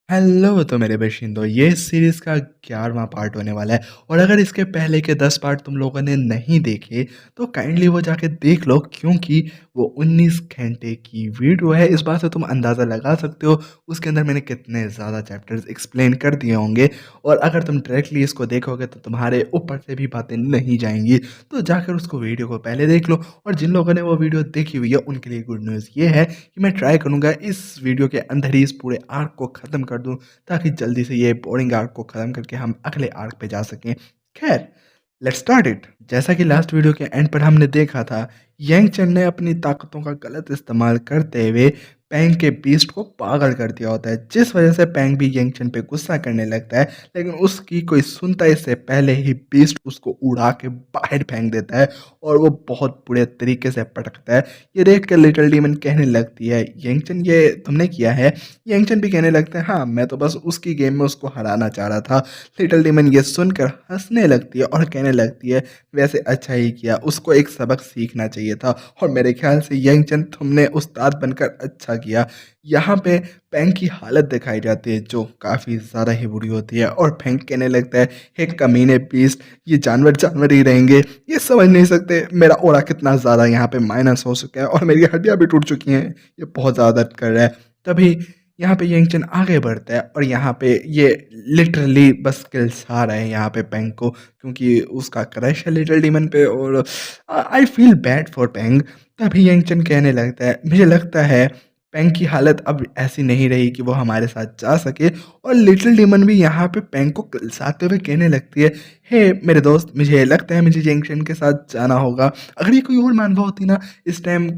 Hello तो मेरे बशिंदो, ये सीरीज़ का 11वां पार्ट होने वाला है और अगर इसके पहले के 10 पार्ट तुम लोगों ने नहीं देखे, तो काइंडली वो जाके देख लो क्योंकि वो 19 घंटे की वीडियो है। इस बात से तुम अंदाज़ा लगा सकते हो उसके अंदर मैंने कितने ज़्यादा चैप्टर्स एक्सप्लेन कर दिए होंगे और अगर तुम डायरेक्टली इसको देखोगे तो तुम्हारे ऊपर से भी बातें नहीं जाएँगी। तो जाकर उसको वीडियो को पहले देख लो और जिन लोगों ने वो वीडियो देखी हुई है उनके लिए गुड न्यूज़ ये है कि मैं ट्राई करूँगा इस वीडियो के अंदर ही इस पूरे आर्क को ख़त्म कर दूँ ताकि जल्दी से ये बोरिंग आर्क को ख़त्म करके हम अगले आर्क पे जा सकें। ख़ैर, लेट्स स्टार्ट इट। जैसा कि लास्ट वीडियो के एंड पर हमने देखा था, यंग चन ने अपनी ताकतों का गलत इस्तेमाल करते हुए पैंग के बीस्ट को पागल कर दिया होता है, जिस वजह से पैंग भी यंग चन पे गुस्सा करने लगता है, लेकिन उसकी कोई सुनता इससे पहले ही बीस्ट उसको उड़ा के बाहर फेंक देता है और वो बहुत बुरे तरीके से पटकता है। ये देख कर लिटिल डीमन कहने लगती है, यंगचन ये तुमने किया है? यंगचन भी कहने लगता है, हाँ, मैं तो बस उसकी गेम में उसको हराना चाह रहा था। लिटिल डीमन ये सुनकर हँसने लगती है और कहने लगती है, वैसे अच्छा ही किया, उसको एक सबक सीखना चाहिए था और मेरे ख्याल से यंगचन तुमने उस्ताद बनकर अच्छा किया। यहाँ पे पेंग की हालत दिखाई जाती है जो काफ़ी ज़्यादा ही बुरी होती है और पेंग कहने लगता है, हे कमीने बीस्ट, ये जानवर जानवर ही रहेंगे, ये समझ नहीं सकते मेरा ऑरा कितना ज़्यादा यहाँ पे माइनस हो चुका है और मेरी हड्डियाँ भी टूट चुकी हैं, ये बहुत ज़्यादा दर्द कर रहा है। तभी यहाँ पे यंगचन आगे बढ़ता है और यहाँ पे ये लिटरली बस किलसा रहा है यहाँ पे पेंग को क्योंकि उसका क्रश है लिटिल डीमन पे और आई फील बैड फॉर पेंग। तभी यंगचन कहने लगता है, मुझे लगता है पेंग की हालत अब ऐसी नहीं रही कि वो हमारे साथ जा सके और लिटिल डीमन भी यहाँ पे पेंग को किलसाते हुए कहने लगती है, हे मेरे दोस्त, मुझे लगता है मुझे यंगचन के साथ जाना होगा। अगर ये कोई और मानवा होती ना, इस टाइम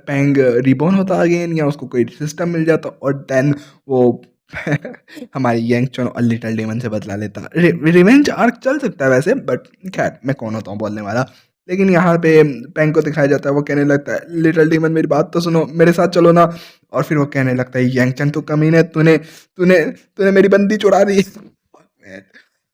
पेंग रिबॉर्न होता अगेन या उसको कोई सिस्टम मिल जाता और देन वो हमारी यंगचन और लिटिल डेमन से बदला लेता। रिवेंज आर्क चल सकता है वैसे, बट खैर मैं कौन होता हूँ बोलने वाला। लेकिन यहाँ पे पेंग को दिखाया जाता है, वो कहने लगता है, लिटिल डीमन मेरी बात तो सुनो, मेरे साथ चलो ना। और फिर वो कहने लगता है, यंगचन तो कमीने, तूने तूने तूने मेरी बंदी चुरा दी।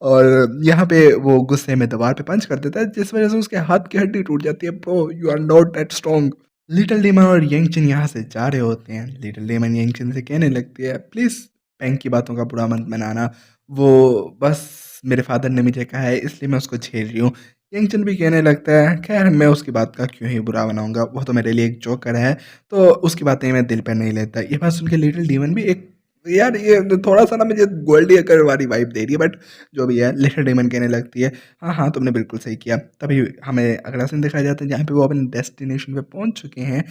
और यहाँ पे वो गुस्से में दीवार पे पंच कर देता है जिस वजह से उसके हाथ की हड्डी टूट जाती है। Bro, you are not that strong. Little demon और यंगचिन यहाँ से जा रहे होते हैं। लिटिल डीमन यंगचिन से कहने लगती है, प्लीज़ पेंग की बातों का बुरा मत मनाना, वो बस मेरे फादर ने मुझे कहा है इसलिए मैं उसको झेल रही हूँ। यंगचिन भी कहने लगता है, खैर मैं उसकी बात का क्यों ही बुरा बनाऊंगा, वो तो मेरे लिए एक जोकर है, तो उसकी बातें मैं दिल पर नहीं लेता। ये बात सुन के लिटिल डीमन भी एक, यार ये थोड़ा सा ना मुझे गोल्डी अकर वाली वाइब दे रही है, बट जो भी है। लिटिल डीमन कहने लगती है, हाँ हाँ तुमने बिल्कुल सही किया। तभी हमें अगला सीन दिखाया जाता है जहाँ पे वो अपने डेस्टिनेशन पे पहुंच चुके हैं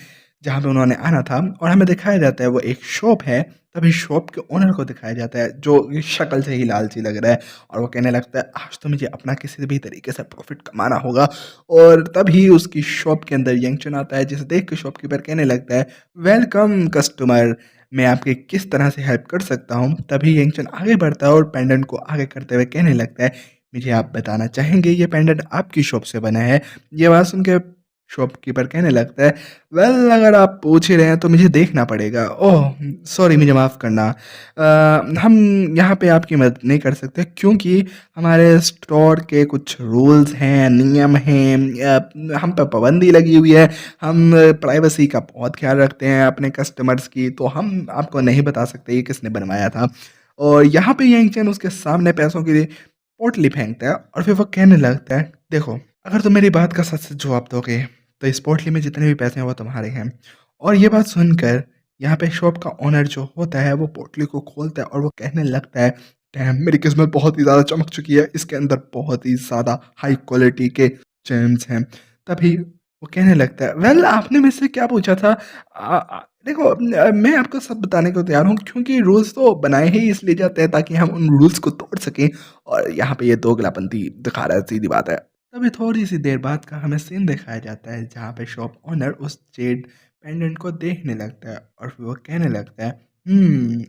जहाँ पे उन्होंने आना था और हमें दिखाया जाता है वो एक शॉप है। तभी शॉप के ओनर को दिखाया जाता है जो शक्ल से ही लालची लग रहा है और वो कहने लगता है, आज तो मुझे अपना किसी भी तरीके से प्रॉफिट कमाना होगा। और तभी उसकी शॉप के अंदर यंगचन आता है जिसे देख के शॉपकीपर कहने लगता है, वेलकम कस्टमर, मैं आपकी किस तरह से हेल्प कर सकता हूँ? तभी यंगचन आगे बढ़ता है और पेंडेंट को आगे करते हुए कहने लगता है, मुझे आप बताना चाहेंगे ये पेंडेंट आपकी शॉप से बना है? ये बात सुन के शॉपकीपर कहने लगता है, वेल अगर आप पूछ ही रहे हैं तो मुझे देखना पड़ेगा। ओह! सॉरी, मुझे माफ़ करना। हम यहाँ पे आपकी मदद नहीं कर सकते क्योंकि हमारे स्टोर के कुछ रूल्स हैं, नियम हैं, हम पे पाबंदी लगी हुई है। हम प्राइवेसी का बहुत ख़्याल रखते हैं अपने कस्टमर्स की, तो हम आपको नहीं बता सकते ये किसने बनवाया था। और यहाँ पे यंगचन उसके सामने पैसों की पोटली फेंकता है और फिर वो कहने लगता है, देखो, अगर तुम मेरी बात का सच-सच जवाब दोगे, तो इस पोटली में जितने भी पैसे हैं वो तुम्हारे हैं। और ये बात सुनकर यहाँ पे शॉप का ओनर जो होता है वो पोटली को खोलता है और वो कहने लगता है, डैम, मेरी किस्मत बहुत ही ज़्यादा चमक चुकी है, इसके अंदर बहुत ही ज़्यादा हाई क्वालिटी के जेम्स हैं। तभी वो कहने लगता है, वेल आपने मुझसे क्या पूछा था? देखो, मैं आपको सब बताने को तैयार हूँ क्योंकि रूल्स तो बनाए ही इसलिए जाते हैं ताकि हम उन रूल्स को तोड़ सकें और यहाँ पे ये दोगलापंती दिखा रहा है, सीधी बात है। तभी थोड़ी-सी देर बाद का हमें सीन दिखाया जाता है जहाँ पे शॉप ओनर उस जेड पेंडेंट को देखने लगता है और फिर वो कहने लगता है,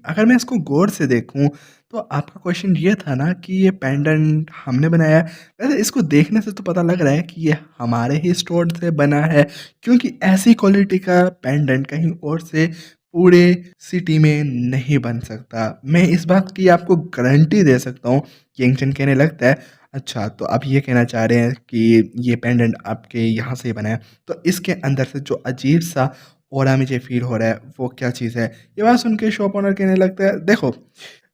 अगर मैं इसको गौर से देखूँ तो आपका क्वेश्चन ये था ना कि ये पेंडेंट हमने बनाया है। वैसे इसको देखने से तो पता लग रहा है कि ये हमारे ही स्टोर से बना है क्योंकि ऐसी क्वालिटी का पेंडेंट कहीं और से पूरे सिटी में नहीं बन सकता। मैं इस बात की आपको गारंटी दे सकता हूँ। यंगचन कहने लगता है, अच्छा तो आप ये कहना चाह रहे हैं कि ये पेंडेंट आपके यहाँ से ही बना है। तो इसके अंदर से जो अजीब-सा ऑरा मुझे फ़ील हो रहा है, वो क्या चीज़ है? ये बात सुन के शॉप ओनर कहने लगता है, देखो,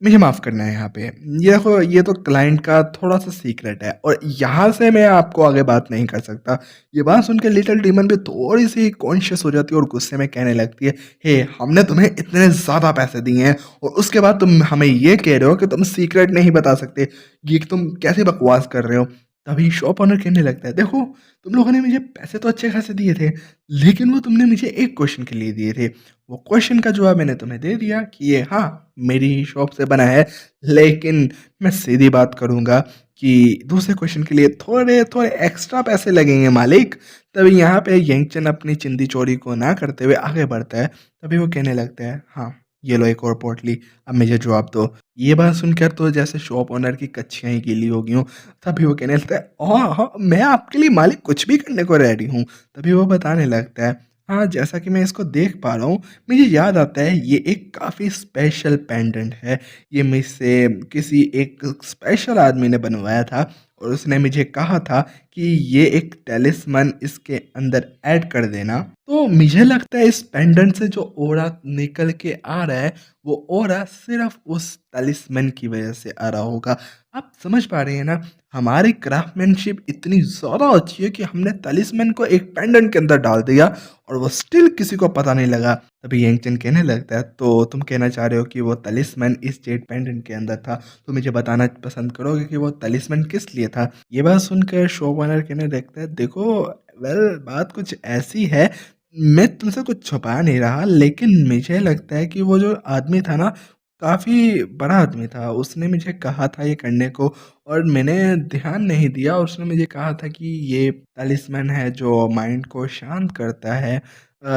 मुझे माफ़ करना है यहाँ पे। ये देखो, ये तो क्लाइंट का थोड़ा-सा सीक्रेट है और यहाँ से मैं आपको आगे बात नहीं कर सकता। ये बात सुन के लिटिल डीमन भी थोड़ी-सी कॉन्शियस हो जाती है और गुस्से में कहने लगती है, हे! हमने तुम्हें इतने ज़्यादा पैसे दिए हैं और उसके बाद तुम हमें ये कह रहे हो कि तुम सीक्रेट नहीं बता सकते। ये तुम कैसी बकवास कर रहे हो? तभी शॉप ओनर कहने लगता है, देखो, तुम लोगों ने मुझे पैसे तो अच्छे खासे दिए थे, लेकिन वो तुमने मुझे एक क्वेश्चन के लिए दिए थे। वो क्वेश्चन का जवाब मैंने तुम्हें दे दिया कि ये हाँ, मेरी ही शॉप से बना है, लेकिन मैं सीधी बात करूँगा कि दूसरे क्वेश्चन के लिए थोड़े-थोड़े एक्स्ट्रा पैसे लगेंगे मालिक। तभी यहाँ पे येंगचन अपनी चिंदी-चोरी को ना करते हुए आगे बढ़ता है। तभी वो कहने लगता है, हाँ, ये लो एक और पोटली, अब मुझे जवाब दो। ये बात सुनकर तो जैसे शॉप ओनर की कच्छियाँ ही गीली हो गई हों। तभी वो कहने लगता है, हाँ, हाँ, मैं आपके लिए मालिक कुछ भी करने को रेडी हूँ। तभी वो बताने लगता है, हाँ, जैसा कि मैं इसको देख पा रहा हूँ, मुझे याद आता है ये एक काफ़ी स्पेशल पेंडेंट है। ये मुझसे किसी एक स्पेशल आदमी ने बनवाया था और उसने मुझे कहा था कि ये एक टैलिस्मान इसके अंदर ऐड कर देना। तो मुझे लगता है इस पेंडेंट से जो ऑरा निकल के आ रहा है, वो ऑरा सिर्फ़ उस टैलिस्मान की वज़ह से आ रहा होगा। आप समझ पा रहे हैं ना? हमारी क्राफ्टमैनशिप इतनी ज़्यादा अच्छी है कि हमने तलिस्मैन को एक पेंडेंट के अंदर डाल दिया और वो स्टिल किसी को पता नहीं लगा। तभी येंगचन कहने लगता है, तो तुम कहना चाह रहे हो कि वो तलिस्मैन इस जेड पेंडेंट के अंदर था, तो मुझे बताना पसंद करोगे कि वो तलिस्मैन किस लिए था? ये बात सुनकर शोपनर कहने लगता है, देखो, वेल, बात कुछ ऐसी है, मैं तुमसे कुछ छुपा नहीं रहा, लेकिन मुझे लगता है कि वो जो आदमी था ना, काफ़ी बड़ा आदमी था। उसने मुझे कहा था ये करने को और मैंने ध्यान नहीं दिया और उसने मुझे कहा था कि ये तलिस्मैन है जो माइंड को शांत करता है।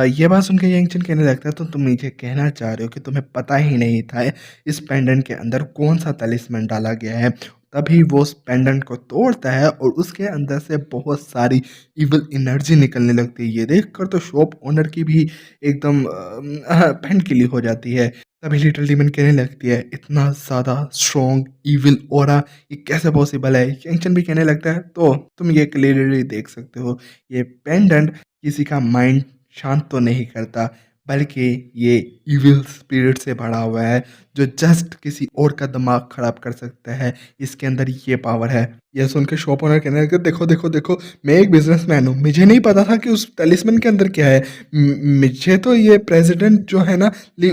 ये बात सुन के येंगचन कहने लगता है, तो तुम मुझे कहना चाह रहे हो कि तुम्हें पता ही नहीं था इस पेंडेंट के अंदर कौन-सा तलिस्मैन डाला गया है। तभी वो उस पेंडेंट को तोड़ता है और उसके अंदर से बहुत सारी इविल एनर्जी निकलने लगती है। ये देखकर तो शॉप ओनर की भी एकदम पैंट गीली हो जाती है। तभी लिटिल डीमन कहने लगती है, इतना ज़्यादा स्ट्रॉन्ग इविल ऑरा, ये कैसे पॉसिबल है? येंगचन भी कहने लगता है, तो तुम ये क्लियरली देख सकते हो, ये पेंडेंट किसी का माइंड शांत तो नहीं करता, बल्कि ये इविल स्पिरिट से भरा हुआ है, जो जस्ट किसी और का दिमाग खराब कर सकता है। इसके अंदर ये पावर है। यह सुन के शॉप ओनर कहने लगे, देखो, देखो, देखो, मैं एक बिज़नेसमैन हूँ, मुझे नहीं पता था कि उस तलिस्मन के अंदर क्या है। मुझे तो ये प्रेज़िडेंट जो है ना,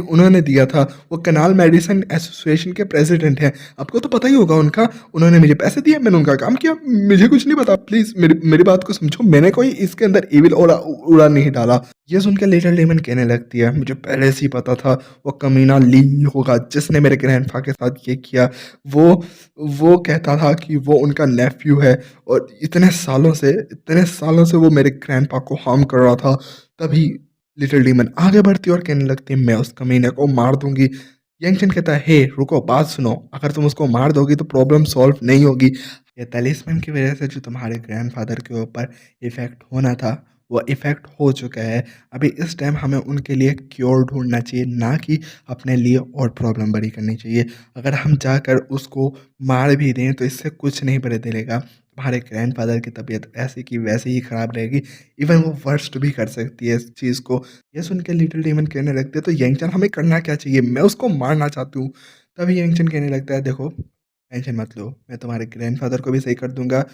उन्होंने दिया था, वो कनाल मेडिसिन एसोसिएशन के प्रेज़िडेंट हैं। आपको तो पता ही होगा उनका, उन्होंने मुझे पैसे दिए, मैंने उनका काम किया, मुझे कुछ नहीं पता, प्लीज़ मेरी मेरी बात को समझो, मैंने कोई इसके अंदर इविल ऑरा उड़ा नहीं डाला। ये सुन के लिटिल डीमन कहने लगती है, मुझे पहले से ही पता था वो कमीना ली होगा जिसने मेरे ग्रैंडपा के साथ ये किया। वो वो कहता था कि वो उनका नेफ्यू है और इतने सालों से वो मेरे ग्रैंडपा को हार्म कर रहा था। तभी लिटिल डीमन आगे बढ़ती है और कहने लगती है, मैं उस कमीने को मार दूँगी। यंगचन कहता है, हे रुको, बात सुनो, अगर तुम उसको मार दोगी तो प्रॉब्लम सॉल्व नहीं होगी। ये तलिस्मन की वज़ह से जो तुम्हारे ग्रैंडफ़ादर के ऊपर इफ़ेक्ट होना था, वो इफ़ेक्ट हो चुका है। अभी इस टाइम हमें उनके लिए क्योर ढूँढना चाहिए, ना कि अपने लिए और प्रॉब्लम बड़ी करनी चाहिए। अगर हम जाकर उसको मार भी दें तो इससे कुछ नहीं बदलेगा। तुम्हारे ग्रैंडफ़ादर की तबीयत ऐसी की वैसी ही ख़राब रहेगी, इवन वो वर्स्ट भी कर सकती है इस चीज़ को। ये सुन के लिटिल डीमन कहने लगते हैं, तो यंगचन हमें करना क्या चाहिए? मैं उसको मारना चाहती हूँ। तभी यंगचन कहने लगता है, देखो, टेंशन मत लो, मैं तुम्हारे ग्रैंडफ़ादर को भी सही कर दूँगा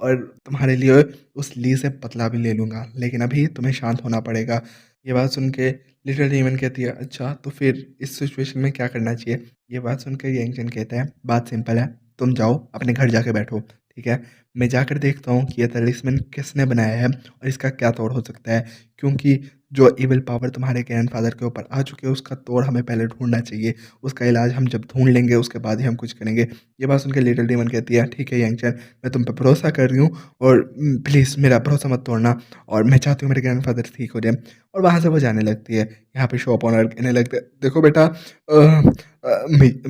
और तुम्हारे लिए उस ली से बदला भी ले लूँगा, लेकिन अभी तुम्हें शांत होना पड़ेगा। ये बात सुन के लिटिल डीमन कहती है, अच्छा, तो फिर इस सिचुएशन में क्या करना चाहिए? ये बात सुन के यंगचन कहता है, बात सिंपल है, तुम जाओ अपने घर जाके बैठो, ठीक है? मैं जाकर देखता हूँ कि ये तलिस्मन किसने बनाया है और इसका क्या तोड़ हो सकता है, क्योंकि जो इविल पावर तुम्हारे ग्रैंडफ़ादर के ऊपर आ चुकी है, उसका तोड़ हमें पहले ढूँढना चाहिए। उसका इलाज हम जब ढूँढ लेंगे, उसके बाद ही हम कुछ करेंगे। ये बात सुन के लिटिल डीमन कहती है, ठीक है यंगचन, मैं तुम पे भरोसा कर रही हूँ और प्लीज़ मेरा भरोसा मत तोड़ना और मैं चाहती हूँ मेरे ग्रैंडफ़ादर ठीक हो जाएँ। और वहाँ से वो जाने लगती है। यहाँ पे शॉप ओनर कहने लगते हैं, देखो बेटा,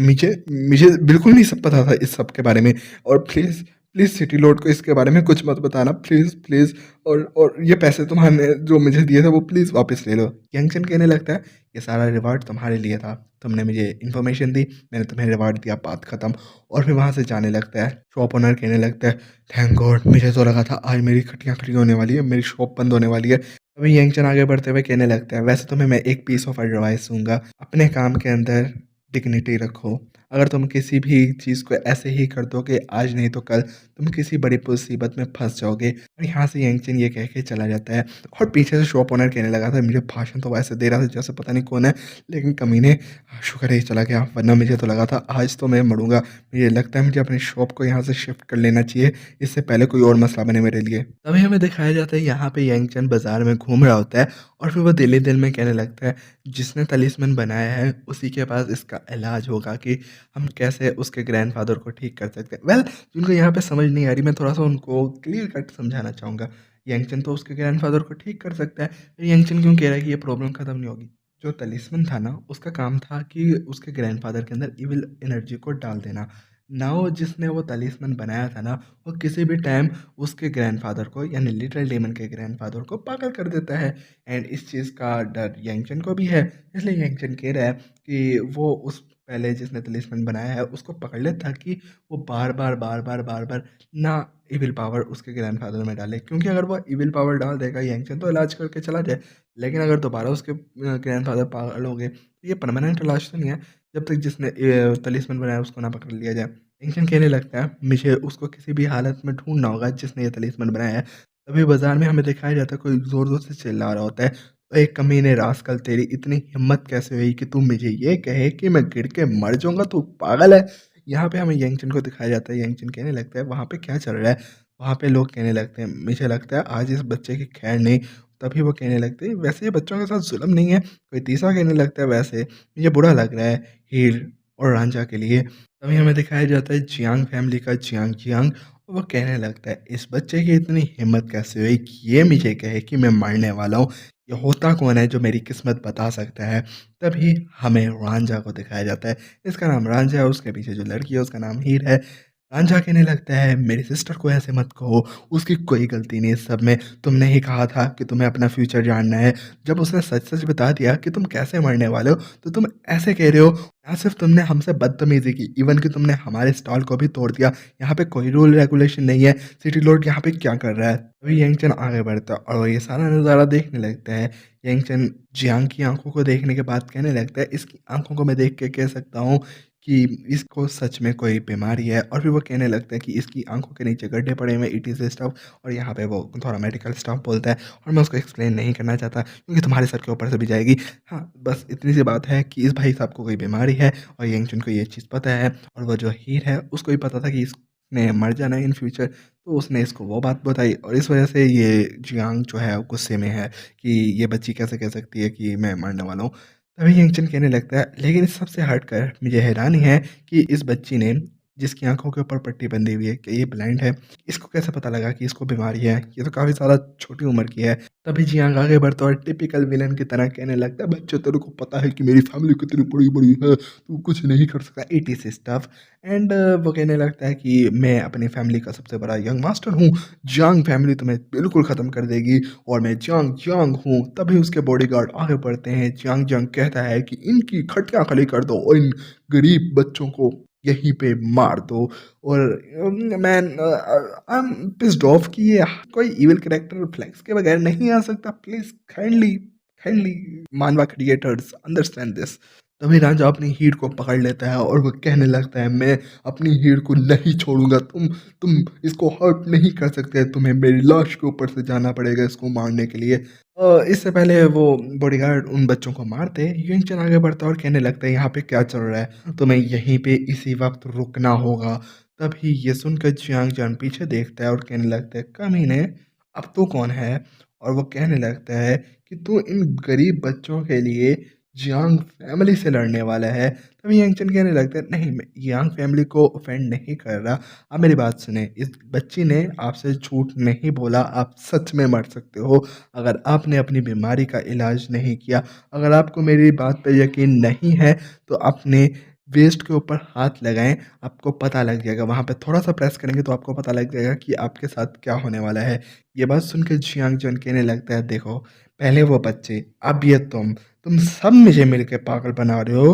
मुझे मुझे बिल्कुल नहीं सब पता था इस सब के बारे में और प्लीज़ प्लीज़ सिटी लॉर्ड को इसके बारे में कुछ मत बताना प्लीज़, प्लीज़ और ये पैसे तुम्हारे जो मुझे दिए थे वो प्लीज़ वापस ले लो। यंगचन कहने लगता है, "ये सारा रिवार्ड तुम्हारे लिए था। तुमने मुझे इन्फॉर्मेशन दी, मैंने तुम्हें रिवार्ड दिया, बात खत्म।" और फिर वहाँ से जाने लगता है। शॉप ओनर कहने लगता है, "थैंक गॉड! मुझे तो लगा था आज मेरी खटिया खड़ी होने वाली है, मेरी शॉप बंद होने वाली है।" अभी यंगचन आगे बढ़ते हुए कहने लगता है, "वैसे तुम्हें मैं एक पीस ऑफ एडवाइस दूँगा, अपने काम के अंदर डिग्निटी रखो। अगर तुम किसी भी चीज़ को ऐसे ही कर दोगे आज नहीं तो कल, तुम किसी बड़ी मुसीबत में फँस जाओगे।" और यहाँ से यंगचिन ये कह के चला जाता है और पीछे से शॉप ओनर कहने लगा था, "मुझे भाषण तो वैसे दे रहा था जैसे पता नहीं कौन है, लेकिन कमीने शुक्र है ये चला गया, वरना मुझे तो लगा था आज तो मैं मरूँगा। मुझे लगता है मुझे अपनी शॉप को यहाँ से शिफ्ट कर लेना चाहिए, इससे पहले कोई और मसला बने मेरे लिए।" तभी हमें दिखाया जाता है यहाँ पे यंगचन बाज़ार में घूम रहा होता है और फिर वो दिल ही दिल में कहने लगता है, "जिसने तलिस्मान बनाया है उसी के पास इसका इलाज होगा कि हम कैसे उसके ग्रैंडफ़ादर को ठीक कर सकते हैं।" जिनको यहाँ पे समझ नहीं आ रही, मैं थोड़ा-सा उनको क्लियर कट समझाना चाहूँगा। यंगचन तो उसके ग्रैंडफ़ादर को ठीक कर सकता है, फिर यंगचन क्यों कह रहा है कि ये प्रॉब्लम खत्म नहीं होगी? जो तलिस्मान था ना, उसका काम था कि उसके ग्रैंडफ़ादर के अंदर इविल एनर्जी को डाल देना। नाउ जिसने वो तलिस्मान बनाया था ना, वो किसी भी टाइम उसके ग्रैंडफ़ादर को यानी लिटिल डेमन के ग्रैंडफ़ादर को पागल कर देता है एंड इस चीज़ का डर यंगचन को भी है। इसलिए यंगचन कह रहा है कि वो उस पहले जिसने तलिस्मान बनाया है उसको पकड़ ले ताकि वो बार-बार, बार-बार, बार-बार ना इविल पावर उसके ग्रैंडफ़ादर में डाले, क्योंकि अगर वो इविल पावर डाल देगा यंगचन तो इलाज करके चला जाए, लेकिन अगर दोबारा उसके ग्रैंडफ़ादर पागल हो गए, तो ये परमानेंट इलाज तो नहीं है, जब तक जिसने तलिस्मान बनाया उसको ना पकड़ लिया जाए। यंगचन कहने लगता है, मुझे उसको किसी भी हालत में ढूँढना होगा जिसने ये तलिस्मान बनाया है। तभी बाज़ार में हमें दिखाया जाता है कोई ज़ोर-ज़ोर से चिल्ला रहा होता है, "ओए कमीने रास्कल तेरी इतनी हिम्मत कैसे हुई कि तू मुझे ये कहे कि मैं गिर के मर जाऊँगा, तू पागल है?" यहाँ पे हमें यंगचन को दिखाया जाता है, यंगचन कहने लगता है, "वहाँ पे क्या चल रहा है?" वहाँ पे लोग कहने लगते हैं, "मुझे लगता है आज इस बच्चे की खैर नहीं।" तभी वो कहने लगते हैं, "वैसे ये बच्चों के साथ ज़ुल्म नहीं है।" कोई तीसरा कहने लगता है, "वैसे मुझे बुरा लग रहा है हीर और रांझा के लिए।" तभी हमें दिखाया जाता है जियांग फैमिली का जियांग जियांग, और वो कहने लगता है, "इस बच्चे की इतनी हिम्मत कैसे हुई कि ये मुझे कहे कि मैं मरने वाला हूँ? ये होता कौन है जो मेरी किस्मत बता सकता है?" तभी हमें रांझा को दिखाया जाता है। इसका नाम रांझा है, उसके पीछे जो लड़की है उसका नाम हीर है। रांझा कहने लगता है, "मेरी सिस्टर को ऐसे मत कहो, उसकी कोई गलती नहीं इस सब में। तुमने ही कहा था कि तुम्हें अपना फ्यूचर जानना है। जब उसने सच-सच बता दिया कि तुम कैसे मरने वाले हो, तो तुम ऐसे कह रहे हो। ना सिर्फ़ तुमने हमसे बदतमीज़ी की, इवन कि तुमने हमारे स्टॉल को भी तोड़ दिया। यहाँ पे कोई रूल रेगुलेशन नहीं है। सिटी लॉर्ड यहाँ पे क्या कर रहा है?" तभी यंगचन आगे बढ़ता है और वो ये सारा नज़ारा देखने लगता है। यंगचन जियांग की आँखों को देखने के बाद कहने लगता है, "इसकी आँखों को मैं देख के कह सकता हूँ कि इसको सच में कोई बीमारी है।" और फिर वो कहने लगता है कि इसकी आँखों के नीचे गड्ढे पड़े हुए हैं, इट इज़ स्टफ़, और यहाँ पे वो थोड़ा मेडिकल स्टफ़ बोलता है और मैं उसको एक्सप्लेन नहीं करना चाहता क्योंकि तुम्हारे सर के ऊपर से भी जाएगी। हाँ, बस इतनी सी बात है कि इस भाई साहब को कोई बीमारी है और यंगचन को ये चीज़ पता है, और वो जो हीर है उसको भी पता था कि इसने मर जाना है इन फ्यूचर, तो उसने इसको वो बात बताई और इस वज़ह से ये जियांग जो है गुस्से में है कि ये बच्ची कैसे कह सकती है कि मैं मरने वाला हूँ। तभी यंगचन कहने लगता है, "लेकिन इस सबसे हटकर मुझे हैरानी है कि इस बच्ची ने जिसकी आँखों के ऊपर पट्टी बंधी हुई है, क्या ये ब्लाइंड है? इसको कैसे पता लगा कि इसको बीमारी है? ये तो काफ़ी ज़्यादा छोटी उम्र की है।" तभी जियांग आगे बढ़ता है और टिपिकल विलेन की तरह कहने लगता है, "बच्चे तेरे को पता है कि मेरी फैमिली कितनी बड़ी-बड़ी है, तू कुछ नहीं कर सकता।" इट इज़ स्टफ एंड वो कहने लगता है कि मैं अपनी फैमिली का सबसे बड़ा यंग मास्टर हूँ, जियांग फैमिली तुम्हें बिल्कुल ख़त्म कर देगी और मैं जियांग जियांग हूँ। तभी उसके बॉडीगार्ड आगे बढ़ते हैं, जियांग जियांग कहता है कि इनकी खटिया खली कर दो और इन गरीब बच्चों को यहीं पे मार दो। और man I am pissed off कि ये कोई इविल कैरेक्टर फ्लेक्स के बगैर नहीं आ सकता। प्लीज़ काइंडली काइंडली मानवा क्रिएटर्स अंडरस्टैंड दिस। तभी रांझा अपनी हीर को पकड़ लेता है और वो कहने लगता है, "मैं अपनी हीर को नहीं छोड़ूँगा, तुम इसको हर्ट नहीं कर सकते, तुम्हें मेरी लाश के ऊपर से जाना पड़ेगा इसको मारने के लिए।" इससे पहले वो बॉडीगार्ड उन बच्चों को मारते, यूएंचन आगे बढ़ता है और कहने लगता है, "यहाँ पे क्या चल रहा है? तुम्हें यहीं पे इसी वक़्त रुकना होगा।" तभी ये सुनकर जियांग जान पीछे देखता है और कहने लगता है, "कमीने, अब तू कौन है?" और वो कहने लगता है कि, "तू इन गरीब बच्चों के लिए जियांग फैमिली से लड़ने वाला है।" तभी यंगचन कहने लगता है, "नहीं, मैं जियांग फैमिली को ऑफेंड नहीं कर रहा। आप मेरी बात सुनें, इस बच्ची ने आपसे झूठ नहीं बोला, आप सच में मर सकते हो अगर आपने अपनी बीमारी का इलाज नहीं किया। अगर आपको मेरी बात पे यकीन नहीं है, तो अपने वेस्ट के ऊपर हाथ लगाएँ, आपको पता लग जाएगा। वहाँ पे थोड़ा-सा प्रेस करेंगे तो आपको पता लग जाएगा कि आपके साथ क्या होने वाला है। ये बात सुन के जियांग जन कहने लगता है, देखो, पहले वो बच्चे, अब ये तुम सब मुझे मिलके पागल बना रहे हो,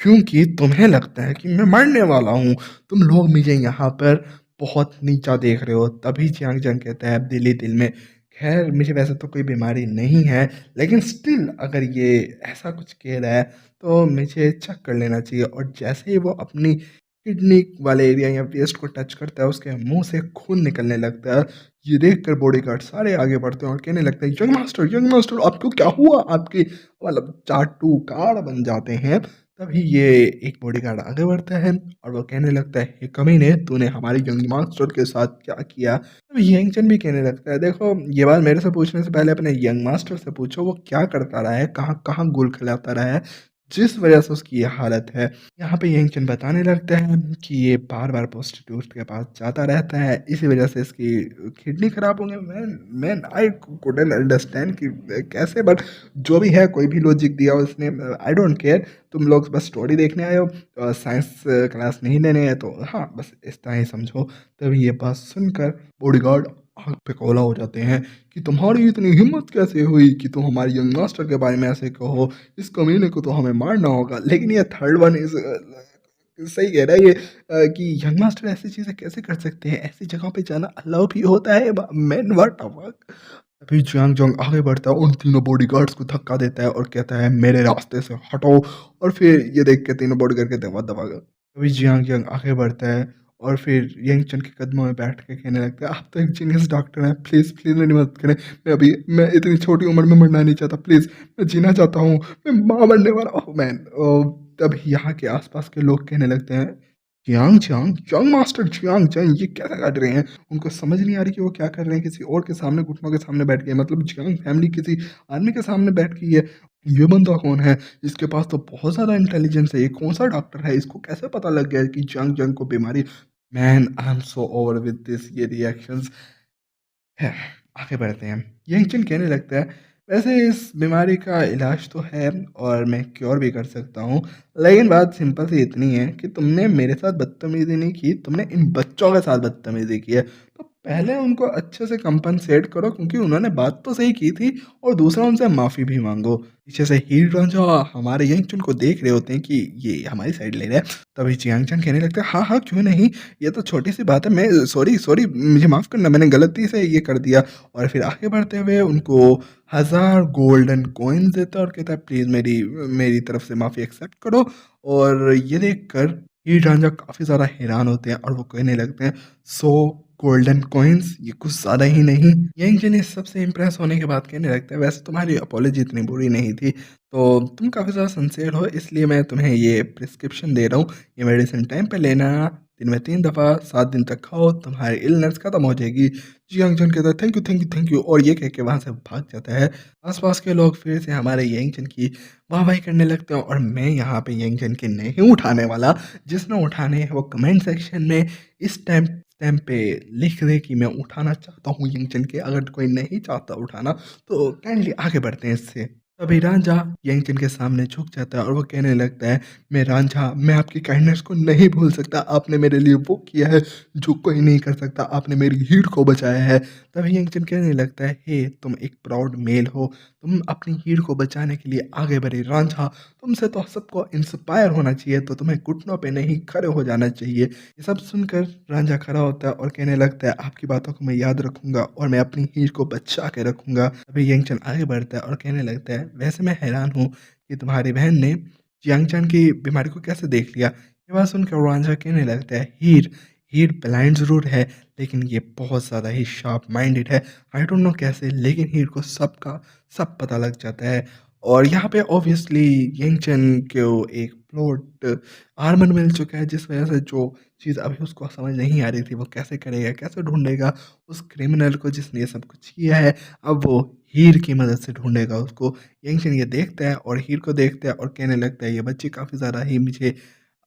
क्योंकि तुम्हें लगता है कि मैं मरने वाला हूँ। तुम लोग मुझे यहाँ पर बहुत नीचा देख रहे हो। तभी जियांग जंग कहता है दिल ही दिल में, खैर मुझे वैसे तो कोई बीमारी नहीं है, लेकिन स्टिल अगर ये ऐसा कुछ कह रहा है तो मुझे चेक कर लेना चाहिए। और जैसे ही वो अपनी किडनी वाले एरिया या वेस्ट को टच करता है, उसके मुंह से खून निकलने लगता है। ये देखकर बॉडीगार्ड सारे आगे बढ़ते हैं और कहने लगते हैं, यंग मास्टर आपको क्या हुआ? आपकी मतलब चाटू कार बन जाते हैं। तभी ये एक बॉडीगार्ड आगे बढ़ता है और वो कहने लगता है, "ये कमीने, तूने हमारे यंग मास्टर के साथ क्या किया?" तब यंगचन भी कहने लगता है, "देखो, ये बात मेरे से पूछने से पहले अपने यंग मास्टर से पूछो, वो क्या करता रहा है, कहाँ-कहाँ गोल खिलाता रहा है, जिस वजह से उसकी ये हालत है।" यहाँ पे यंगचन बताने लगता है कि ये बार-बार प्रोस्टिट्यूट के पास जाता रहता है, इसी वजह से इसकी किडनी खराब हो गई। मैन आई कुडन्ट अंडरस्टैंड कि कैसे, बट जो भी है, कोई भी लॉजिक दिया उसने, आई डोंट केयर। तुम लोग बस स्टोरी देखने आए हो, साइंस क्लास नहीं लेने आए, तो हाँ, बस इतना ही समझो। तभी ये बात सुनकर बॉडीगार्ड आग पे गोला हो जाते हैं कि तुम्हारी इतनी हिम्मत कैसे हुई कि तुम हमारे यंग मास्टर के बारे में ऐसे कहो, इस कमीने को तो हमें मारना होगा। लेकिन ये थर्ड वन इज सही कह रहा है ये, कि यंग मास्टर ऐसी चीज़ें कैसे कर सकते हैं? ऐसी जगह पे जाना अलाउ भी होता है? Man what the fuck? तभी जियांग जोंग आगे बढ़ता है, उन तीनों बॉडीगार्ड्स को धक्का देता है और कहता है, मेरे रास्ते से हटो। और फिर ये देख के तीनों बॉडीगार्ड कहते हैं, व्हाट द फक? तभी जियांग जोंग आगे बढ़ता है और फिर यंगचन के कदमों में बैठ के कहने लगता है, आप तो एक जीनियस डॉक्टर हैं, प्लीज़ प्लीज़ मेरी मदद करें। मैं इतनी छोटी उम्र में मरना नहीं चाहता, प्लीज़ मैं जीना चाहता हूँ, मैं माँ बनने वाला हूँ मैन। तब यहाँ के आस-पास के लोग कहने लगते हैं, Jiang Jiang, young master Jiang जंग ये क्या कर रहे हैं? उनको समझ नहीं आ रही कि वो क्या कर रहे हैं, किसी और के सामने, घुटनों के सामने बैठ गए, मतलब जियांग फैमिली किसी आदमी के सामने बैठ गई है। ये बंदा कौन है? इसके पास तो बहुत ज़्यादा इंटेलिजेंस है, ये कौन-सा डॉक्टर है? इसको कैसे पता लग गया कि जियांग जंग को बीमारी। Man I am so over with this, ये रिएक्शंस है। आगे बढ़ते हैं। यंगचन कहने लगता है, वैसे इस बीमारी का इलाज तो है और मैं क्योर भी कर सकता हूँ, लेकिन बात सिंपल सी इतनी है कि तुमने मेरे साथ बदतमीज़ी नहीं की, तुमने इन बच्चों के साथ बदतमीज़ी की है। तो पहले उनको अच्छे से कंपनसेट करो, क्योंकि उन्होंने बात तो सही की थी, और दूसरा उनसे माफ़ी भी माँगो। पीछे से हीर रांझा हमारे यंगचन को देख रहे होते हैं कि ये हमारी साइड ले रहा है। तभी चियांगचन कहने लगता है, हाँ, हाँ, क्यों नहीं? ये तो छोटी-सी बात है, मैं सॉरी सॉरी मुझे माफ़ करना, मैंने गलती से ये कर दिया। और फिर आगे बढ़ते हुए उनको 1000 गोल्डन कॉइन्स देता है और कहता है, प्लीज़ मेरी मेरी तरफ से माफ़ी एक्सेप्ट करो। और ये देखकर हीर रांझा काफ़ी ज़्यादा हैरान होते हैं और वो कहने लगते हैं, 100 गोल्डन कॉइन्स, ये कुछ ज़्यादा ही नहीं? यंगचन इस सबसे इम्प्रेस होने के बाद कहने लगता है, वैसे तुम्हारी अपॉलॉजी इतनी बुरी नहीं थी, तो तुम काफ़ी ज़्यादा सिंसियर हो, इसलिए मैं तुम्हें ये प्रिस्क्रिप्शन दे रहा हूँ। ये मेडिसिन टाइम पे लेना, दिन में 3 दफ़ा 7 दिन तक खाओ, तुम्हारी इलनेस खत्म हो जाएगी। जियांगचन कहता है, thank you, thank you, thank you, और ये कह के वहाँ से भाग जाता है। आस-पास के लोग फिर से हमारे यंगचन की वाह-वाही करने लगते हैं और मैं यहाँ पे यंगचन की नहीं उठाने वाला। जिसने उठाने हैं वो कमेंट सेक्शन में इस टाइम पे लिख दे कि मैं उठाना चाहता हूँ यंगचन के। अगर कोई नहीं चाहता उठाना तो काइंडली आगे बढ़ते हैं इससे। तभी रांझा यंगचन के सामने झुक जाता है और वो कहने लगता है, मैं रांझा, मैं आपकी काइंडनेस को नहीं भूल सकता। आपने मेरे लिए वो किया है जो कोई नहीं कर सकता। आपने मेरी हीर को बचाया है। तभी यंगचन कहने लगता है, हे तुम एक प्राउड मेल हो। तुम अपनी हीर को बचाने के लिए आगे बढ़े रांझा। तुमसे तो सबको इंस्पायर होना चाहिए, तो तुम्हें घुटनों पे नहीं खड़े हो जाना चाहिए। ये सब सुनकर रांझा खड़ा होता है और कहने लगता है, आपकी बातों को मैं याद रखूँगा और मैं अपनी हीर को बचा के रखूँगा। तभी यंगचन आगे बढ़ता है और कहने लगता है, वैसे मैं हैरान हूँ कि तुम्हारी बहन ने जियांगचन की बीमारी को कैसे देख लिया? ये बात सुनकर रांझा कहने लगता है, हीर हीर ब्लाइंड ज़रूर है, लेकिन ये बहुत ज़्यादा ही शार्प माइंडेड है। आई डोंट नो कैसे, लेकिन हीर को सबका सब पता लग जाता है। और यहाँ पे ऑब्वियसली यंगचन को एक प्लॉट आर्मर मिल चुका है, जिस वजह से जो चीज़ अभी उसको समझ नहीं आ रही थी, वो कैसे करेगा, कैसे ढूँढेगा उस क्रिमिनल को जिसने ये सब कुछ किया है। अब वो हीर की मदद से ढूँढेगा उसको। यंगचन ये देखता है और हीर को देखता है और कहने लगता है, ये बच्ची काफ़ी ज़्यादा ही मुझे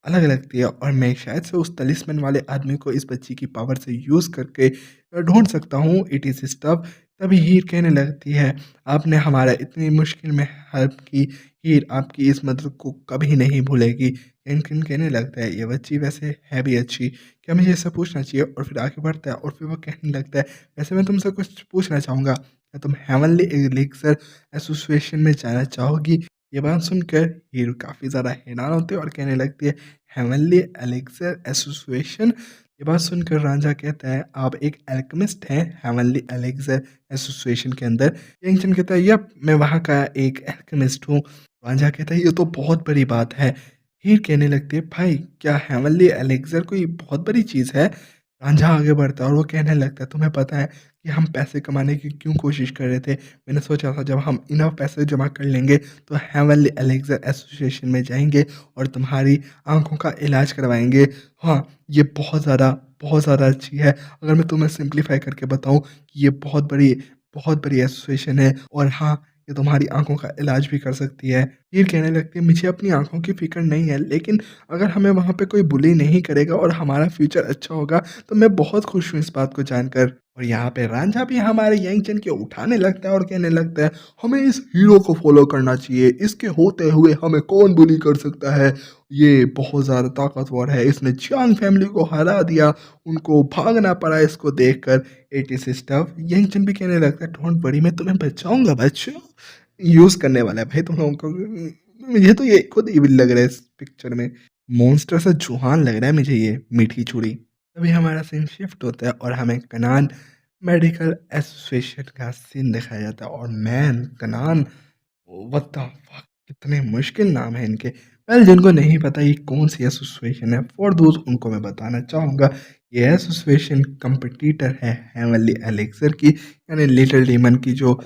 अलग लगती है और मैं शायद से उस तलिस्मन वाले आदमी को इस बच्ची की पावर से यूज़ करके ढूँढ सकता हूँ, इट इज़ स्टफ। तभी हीर कहने लगती है, आपने हमारा इतनी मुश्किल में हेल्प की, हीर आपकी इस मदद को कभी नहीं भूलेगी। यंगचन कहने लगता है, "ये बच्ची वैसे है भी अच्छी, क्या मुझे इससे पूछना चाहिए?" और फिर आगे बढ़ता है और फिर वो कहने लगता है, "वैसे मैं तुमसे कुछ पूछना चाहूँगा, क्या तुम हेवनली एलिक्सर एसोसिएशन में जाना चाहोगी?" ये बात सुनकर हीरो काफ़ी ज़्यादा हैरान होती है और कहने लगती है, "हेवनली एलिक्सर एसोसिएशन?" ये बात सुनकर रांझा कहता है, "आप एक अल्केमिस्ट हैं हेवनली एलिक्सर एसोसिएशन के अंदर?" यंगचन कहता है, "यप, मैं वहाँ का एक अल्केमिस्ट हूँ।" रांझा कहता है, "ये तो बहुत बड़ी बात है।" हीर कहने लगती है, "भाई, क्या हेवनली एलेक्सर कोई बहुत बड़ी चीज़ है?" रांझा आगे बढ़ता है और वो कहने लगता है, "तुम्हें पता है कि हम पैसे कमाने की क्यों कोशिश कर रहे थे? मैंने सोचा था जब हम इनफ पैसे जमा कर लेंगे तो हेवनली एलेक्सर एसोसिएशन में जाएँगे और तुम्हारी आँखों का इलाज करवाएँगे। हाँ, ये बहुत ज़्यादा अच्छी है। अगर मैं तुम्हें सिम्प्लीफाई करके बताऊँ, ये बहुत बड़ी एसोसिएशन है और हाँ, ये तुम्हारी आँखों का इलाज भी कर सकती है।" हीर कहने लगती है, "मुझे अपनी आँखों की फ़िक्र नहीं है, लेकिन अगर हमें वहाँ पे कोई बुली नहीं करेगा और हमारा फ्यूचर अच्छा होगा, तो मैं बहुत खुश हूँ इस बात को जानकर।" और यहाँ पे रांझा भी हमारे यंगचन के उठाने लगता है और कहने लगता है, "हमें इस हीरो को फ़ॉलो करना चाहिए, इसके होते हुए हमें कौन बुली कर सकता है? ये बहुत ज़्यादा ताकतवर है, इसने चियांग फैमिली को हरा दिया, उनको भागना पड़ा इसको देखकर।" It is stuff. यंगचन भी कहने लगता है, "डोंट वरी, मैं तुम्हें बचाऊँगा बच्चों।" यूज़ करने वाला है भाई तुम लोगों को। मुझे तो ये खुद इविल लग रहा है इस पिक्चर में। मॉन्स्टर से चूहान लग रहा है मुझे ये, मीठी चूड़ी। तभी हमारा सीन शिफ्ट होता है और हमें कनान मेडिकल एसोसिएशन का सीन दिखाया जाता है और man Kanan, what the fuck, कितने मुश्किल नाम हैं इनके। वेल, जिनको नहीं पता ये कौन-सी एसोसिएशन है, फॉर दोज़ उनको मैं बताना चाहूँगा, ये एसोसिएशन कॉम्पिटिटर है हेवनली एलिक्सर की, यानी लिटिल डीमन की जो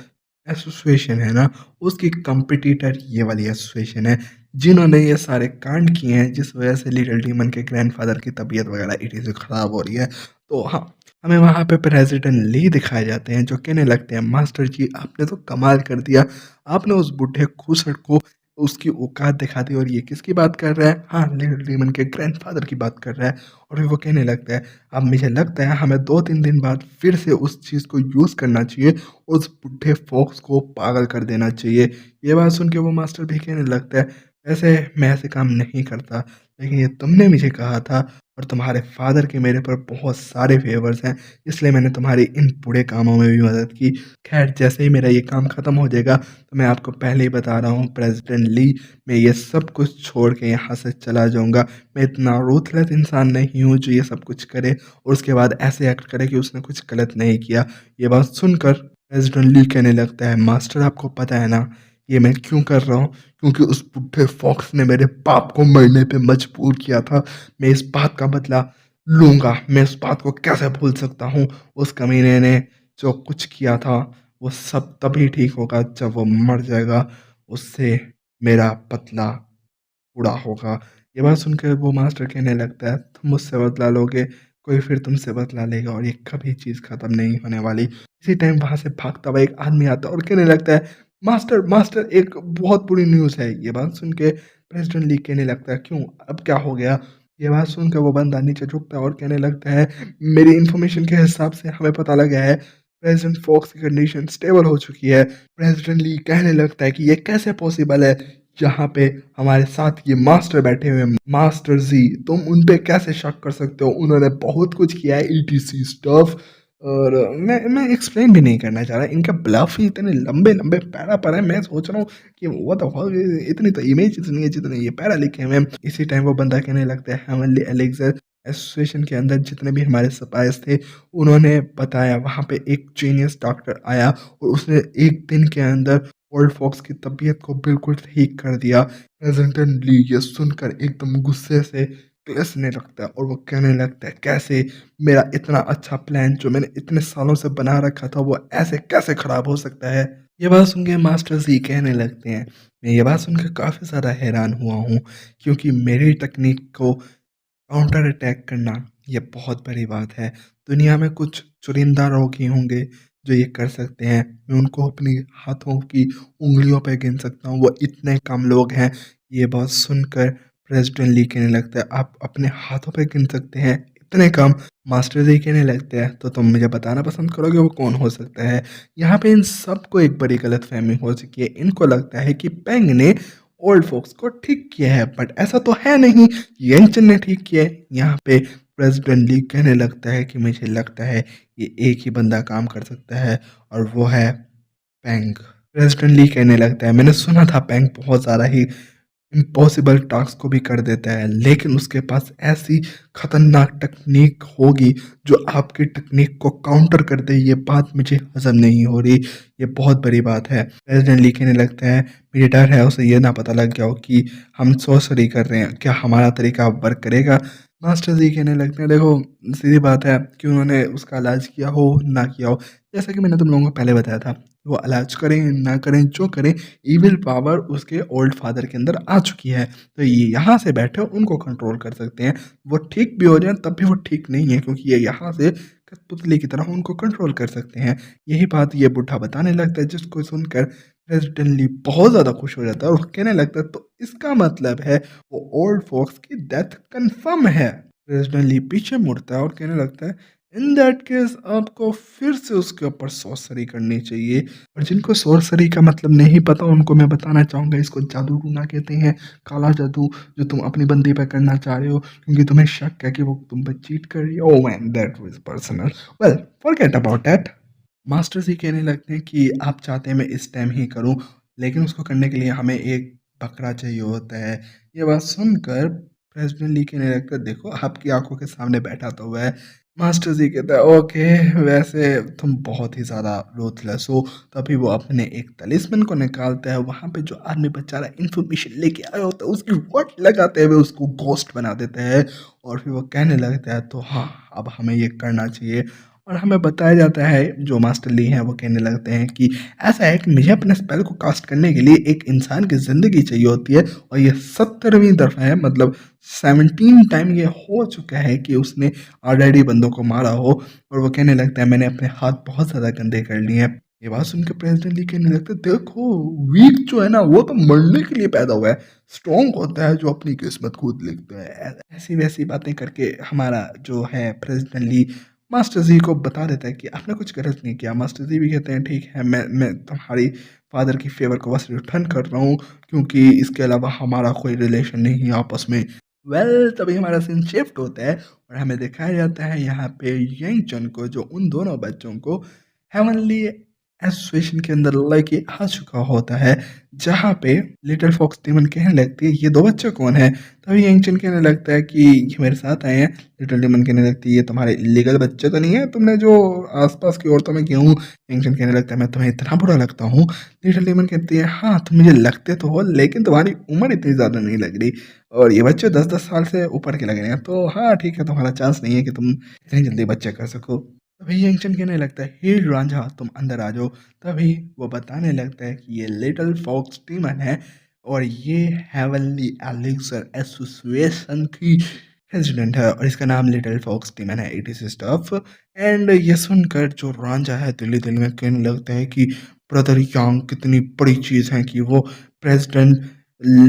एसोसिएशन है ना, उसकी कॉम्पिटिटर ये वाली एसोसिएशन है, जिन्होंने ये सारे कांड किए हैं, जिस वजह से लिटिल डीमन के ग्रैंडफ़ादर की तबीयत वगैरह इतनी सी खराब हो रही है। तो हाँ, हमें वहाँ पे प्रेज़िडेंट ली दिखाए जाते हैं, जो कहने लगते हैं, "मास्टर जी, आपने तो कमाल कर दिया। आपने उस बुड्ढे खूसट को उसकी औकात दिखा दी।" और ये किसकी बात कर रहा है? हाँ, लिटिल डीमन के ग्रैंडफ़ादर की बात कर रहा है। और फिर वो कहने लगता है, "अब मुझे लगता है हमें 2-3 दिन बाद फिर से उस चीज़ को यूज़ करना चाहिए, उस बुड्ढे फ़ॉक्स को पागल कर देना चाहिए।" ये बात सुन के वो मास्टर भी कहने लगता है, "वैसे मैं ऐसे काम नहीं करता, लेकिन ये तुमने मुझे कहा था और तुम्हारे फ़ादर के मेरे पर बहुत सारे फ़ेवर्स हैं, इसलिए मैंने तुम्हारी इन बुरे कामों में भी मदद की। ख़ैर, जैसे ही मेरा ये काम ख़त्म हो जाएगा, तो मैं आपको पहले ही बता रहा हूँ प्रेज़िडेंट ली, मैं ये सब कुछ छोड़ के यहाँ से चला जाऊँगा। मैं इतना रूथलेस इंसान नहीं हूँ जो ये सब कुछ करे और उसके बाद ऐसे एक्ट करे कि उसने कुछ गलत नहीं किया।" ये बात सुनकर प्रेज़िडेंट ली कहने लगता है, "मास्टर, आपको पता है ना, ये मैं क्यों कर रहा हूँ? क्योंकि उस बुड्ढे फ़ॉक्स ने मेरे बाप को मरने पे मजबूर किया था। मैं इस बात का बदला लूँगा। मैं उस बात को कैसे भूल सकता हूँ? उस कमीने ने जो कुछ किया था, वो सब तभी ठीक होगा जब वो मर जाएगा। उससे मेरा बदला पूरा होगा।" ये बात सुनकर वो मास्टर कहने लगता है, "तुम मुझसे बदला लोगे, कोई फिर तुमसे बदला लेगा और ये कभी चीज़ खत्म नहीं होने वाली।" इसी टाइम वहाँ से भागता हुआ एक आदमी आता है और कहने लगता है, "मास्टर, मास्टर, एक बहुत बुरी न्यूज़ है।" ये बात सुन के प्रेज़िडेंट ली कहने लगता है, "क्यों? अब क्या हो गया?" ये बात सुनकर वो बंदा नीचे झुकता है और कहने लगता है, "मेरी इन्फॉर्मेशन के हिसाब से हमें पता लगा है, प्रेज़िडेंट फ़ॉक्स की कंडीशन स्टेबल हो चुकी है।" प्रेज़िडेंट ली कहने लगता है कि, "ये कैसे पॉसिबल है? यहाँ पे हमारे साथ ये मास्टर बैठे हुए हैं, मास्टर ज़ी, तुम उन पे कैसे शक कर सकते हो? उन्होंने बहुत कुछ किया है ईटीसी स्टफ़।" और मैं एक्सप्लेन भी नहीं करना चाह रहा, इनका ब्लफ़ ही इतने लंबे-लंबे पैरा पर है, मैं सोच रहा हूँ कि व्हाट द फक, इतनी तो इमेजेस नहीं है जितने ये पैरा लिखे हुए हैं। इसी टाइम वो बंदा कहने लगता है, हेवनली एलेक्सर एसोसिएशन के अंदर जितने भी हमारे सिपाहीज़ थे, उन्होंने बताया वहाँ पे एक जीनियस डॉक्टर आया और उसने 1 दिन के अंदर ओल्ड फॉक्स की तबीयत को बिल्कुल ठीक कर दिया। प्रेज़िडेंट ली ये सुनकर एकदम गुस्से से पिसने लगता है और वो कहने लगता है, "कैसे? मेरा इतना अच्छा प्लान जो मैंने इतने सालों से बना रखा था, वो ऐसे कैसे खराब हो सकता है?" ये बात सुन के मास्टर जी कहने लगते हैं, "मैं ये बात सुनकर काफ़ी ज़्यादा हैरान हुआ हूँ, क्योंकि मेरी तकनीक को काउंटर अटैक करना ये बहुत बड़ी बात है। दुनिया में कुछ चुनिंदा लोग ही होंगे जो ये कर सकते हैं। मैं उनको अपनी हाथों की उँगलियों पे गिन सकता हूँ, वो इतने कम लोग हैं।" ये बात सुनकर प्रेज़िडेंट ली कहने लगता है, "आप अपने हाथों पे गिन सकते हैं? इतने कम?" मास्टर जी कहने लगते हैं, "तो तुम मुझे बताना पसंद करोगे वो कौन हो सकता है?" यहाँ पे इन सबको एक बड़ी गलतफ़हमी हो चुकी है। इनको लगता है कि पेंग ने ओल्ड फ़ोक्स को ठीक किया है, बट ऐसा तो है नहीं, यंगचन ने ठीक किया है। यहाँ पे प्रेज़िडेंट ली कहने लगता है कि मुझे लगता है ये एक ही बंदा काम कर सकता है और वो है पेंग। प्रेज़िडेंट ली कहने लगता है मैंने सुना था पेंग बहुत ज़्यादा ही इम्पॉसिबल टास्क को भी कर देता है, लेकिन उसके पास ऐसी खतरनाक टेक्नीक होगी जो आपकी टेक्नीक को काउंटर कर दे, ये बात मुझे हज़म नहीं हो रही, ये बहुत बड़ी बात है। प्रेज़िडेंट ली कहने लगता है, मुझे डर है उसे ये ना पता लग गया हो कि हम सॉर्सरी कर रहे हैं, क्या हमारा तरीका वर्क करेगा? मास्टर जी कहने लगते हैं, देखो सीधी बात है कि उन्होंने उसका इलाज किया हो, ना किया हो, जैसा कि मैंने तुम लोगों को पहले बताया था, वो इलाज करें, ना करें, जो करें इविल पावर उसके ओल्ड फादर के अंदर आ चुकी है। तो ये यहाँ से बैठे उनको कंट्रोल कर सकते हैं। वो ठीक भी हो जाएँ तब भी वो ठीक नहीं है क्योंकि ये यहाँ से कठपुतली की तरह उनको कंट्रोल कर सकते हैं। यही बात ये बुड्ढा बताने लगता है जिसको सुनकर प्रेज़िडेंट ली बहुत ज़्यादा खुश हो जाता है और वो कहने लगता है तो इसका मतलब है वो ओल्ड फॉक्स की डेथ कन्फर्म है। प्रेज़िडेंट ली पीछे मुड़ता है और कहने लगता है इन दैट केस आपको फिर से उसके ऊपर सॉर्सरी करनी चाहिए। और जिनको सॉर्सरी का मतलब नहीं पता उनको मैं बताना चाहूँगा इसको जादू टूना कहते हैं, काला जादू जो तुम अपनी बंदी पे करना चाह रहे हो क्योंकि तुम्हें शक है कि वो तुम पे चीट कर रही है। Oh man that was personal. Well forget about that. Master ji कहने लगते हैं कि आप चाहते हैं मैं इस टाइम ही करूँ, लेकिन उसको करने के लिए हमें एक बकरा चाहिए होता है। ये बात सुनकर प्रेज़िडेंट ली कहने लगता है देखो आपकी आँखों के सामने बैठा तो हुआ है। मास्टर जी कहता है ओके वैसे तुम बहुत ही ज़्यादा रूथलेस हो। तभी वो अपने एक तलिस्मन को निकालता है, वहाँ पे जो आदमी बेचारा इन्फॉर्मेशन लेके आया होता है उसकी वाट लगाते हुए उसको घोस्ट बना देता है और फिर वो कहने लगता है तो हाँ, अब हमें ये करना चाहिए। और हमें बताया जाता है जो मास्टर ली हैं वो कहने लगते हैं कि ऐसा है कि मुझे अपने स्पेल को कास्ट करने के लिए एक इंसान की ज़िंदगी चाहिए होती है और ये 17वीं दफ़ा है मतलब 17 टाइम ये हो चुका है कि उसने ऑलरेडी बंदों को मारा हो और वो कहने लगता है मैंने अपने हाथ बहुत ज़्यादा गंदे कर लिए हैं। ये बात सुन के प्रेज़िडेंट ली कहने लगता है देखो वीक जो है ना वो तो मरने के लिए पैदा हुआ है, स्ट्रॉन्ग होता है जो अपनी किस्मत खुद लिखता है। ऐसी-वैसी बातें करके हमारा जो है प्रेज़िडेंट ली मास्टर जी को बता देता है कि आपने कुछ गलत नहीं किया। मास्टर जी भी कहते हैं ठीक है मैं तुम्हारी फ़ादर की फ़ेवर को बस रिटर्न कर रहा हूँ क्योंकि इसके अलावा हमारा कोई रिलेशन नहीं है आपस में। वेल तभी हमारा सीन शिफ्ट होता है और हमें दिखाया जाता है यहाँ पे यंग चन को जो उन दोनों बच्चों को हेवनली एसोसिएशन के अंदर लेके आ चुका होता है, जहाँ पे लिटिल फॉक्स डीमन कहने लगती है ये 2 बच्चे कौन हैं? तभी यंगचन कहने लगता है कि ये मेरे साथ आए हैं। लिटिल डीमन कहने लगती है ये तुम्हारे इल्लीगल बच्चे तो नहीं है? तुमने जो आस-पास की औरतों में किया हूँ। यंगचन कहने लगता है मैं तुम्हें इतना बुरा लगता हूँ? लिटिल डीमन कहती है हाँ, तुम मुझे लगते तो हो लेकिन तुम्हारी उम्र इतनी ज़्यादा नहीं लग रही और ये बच्चे 10-10 साल से ऊपर के लग रहे हैं। तो हाँ, ठीक है तुम्हारा चांस नहीं है कि तुम इतनी जल्दी बच्चे कर सको। तभी यंगचन कहने लगता है हे रांझा तुम अंदर आ जाओ। तभी वो बताने लगता है कि ये लिटिल फॉक्स डीमन है और ये हेवनली एलिक्सर एसोसिएशन की प्रेसिडेंट है और इसका नाम लिटिल फॉक्स डीमन है। इट इज स्टफ एंड ये सुनकर जो रांझा है दिल्ली दिल में कहने लगता है कि ब्रदर यांग कितनी बड़ी चीज़ है कि वो प्रेसिडेंट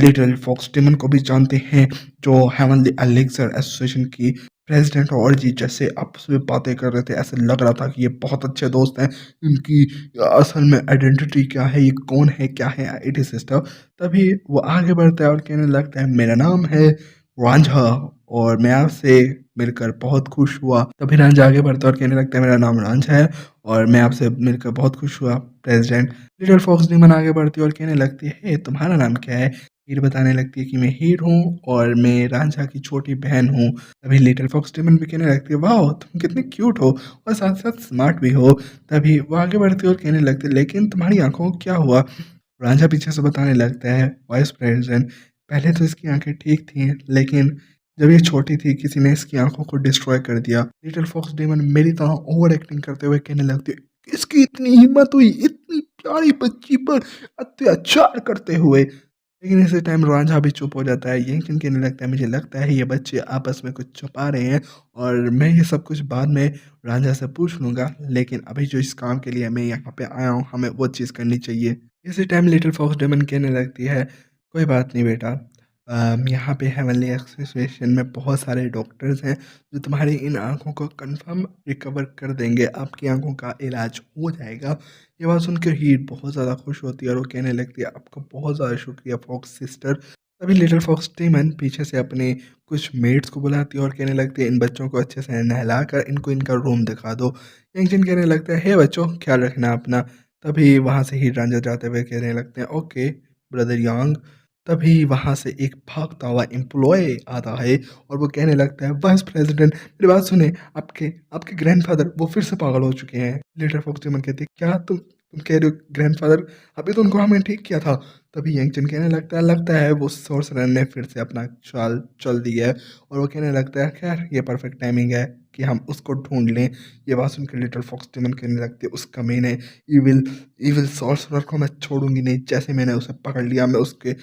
लिटिल फॉक्स डीमन को भी जानते हैं जो हेवनली एलिक्सर एसोसिएशन की प्रेसिडेंट और जी जैसे आपस में बातें कर रहे थे ऐसे लग रहा था कि ये बहुत अच्छे दोस्त हैं। इनकी असल में आइडेंटिटी क्या है, ये कौन है, क्या है, इट इज़ स्टफ। तभी वो आगे बढ़ता है और कहने लगता है मेरा नाम है रांझा और मैं आपसे मिलकर बहुत खुश हुआ। तभी रांझा आगे बढ़ता है और कहने लगता है मेरा नाम रांझा है और मैं आपसे मिलकर बहुत खुश हुआ प्रेसिडेंट। लिटिल फॉक्स नीमन आगे बढ़ती है और कहने लगती है हे तुम्हारा नाम क्या है? हीर बताने लगती है कि मैं हीर हूँ और मैं रांझा की छोटी बहन हूँ। तभी लिटिल फॉक्स टिमन भी कहने लगती है वाओ तुम कितने क्यूट हो और साथ साथ स्मार्ट भी हो। तभी वो आगे बढ़ती है और कहने लगती है लेकिन तुम्हारी आंखों को क्या हुआ? रांझा पीछे से बताने लगता है वाइस प्रेसिडेंट पहले तो इसकी आंखें ठीक थी लेकिन जब ये छोटी थी किसी ने इसकी आंखों को डिस्ट्रॉय कर दिया। लिटिल फॉक्स डेमन मेरी तरह ओवर एक्टिंग करते हुए कहने लगती है इसकी इतनी हिम्मत हुई इतनी प्यारी बच्ची पर अत्याचार करते हुए। लेकिन इसी टाइम रांझा भी चुप हो जाता है। यही सुन कहने लगता है मुझे लगता है ये बच्चे आपस में कुछ छुपा रहे हैं और मैं ये सब कुछ बाद में रांझा से पूछ लूँगा। लेकिन अभी जो इस काम के लिए मैं यहाँ पे आया हूँ हमें वो चीज़ करनी चाहिए। इसी टाइम लिटिल फॉक्स डेमन कहने लगती है कोई बात नहीं बेटा, यहाँ पे हेवनली एसोसिएशन में बहुत सारे डॉक्टर्स हैं जो तुम्हारी इन आँखों को कंफर्म रिकवर कर देंगे, आपकी आँखों का इलाज हो जाएगा। ये बात सुनकर हीर बहुत ज़्यादा खुश होती है और वो कहने लगती है, आपका बहुत ज़्यादा शुक्रिया फॉक्स सिस्टर। तभी लिटिल फॉक्स टीमन पीछे से अपने कुछ मेट्स को बुलाती है और कहने लगती है, इन बच्चों को अच्छे से नहलाकर इनको इनका रूम दिखा दो। यंगचिन कहने लगता है, हे बच्चों ख्याल रखना अपना। तभी वहाँ से हीर रांझा जाते हुए कहने लगते हैं, ओके ब्रदर यांग। तभी वहाँ से एक भागता हुआ एम्प्लॉयी आता है और वो कहने लगता है, वाइस प्रेसिडेंट मेरी बात सुने, आपके आपके ग्रैंडफ़ादर वो फिर से पागल हो चुके हैं। लिटिल फ़ॉक्स टीमन कहती है, क्या तुम कह रहे हो ग्रैंडफ़ादर? अभी तो उनको हमने ठीक किया था। तभी यंगचिन कहने लगता है वो सोर्सरर ने फिर से अपना चाल चल दी है और वो कहने लगता है, खैर ये परफेक्ट टाइमिंग है कि हम उसको ढूँढ लें। ये बात सुनकर लिटिल फ़ॉक्स टीमन कहने लगती है, उस कमीने इविल इविल सॉर्सरर को मैं छोड़ूँगी नहीं, जैसे मैंने उसे पकड़ लिया मैं उसके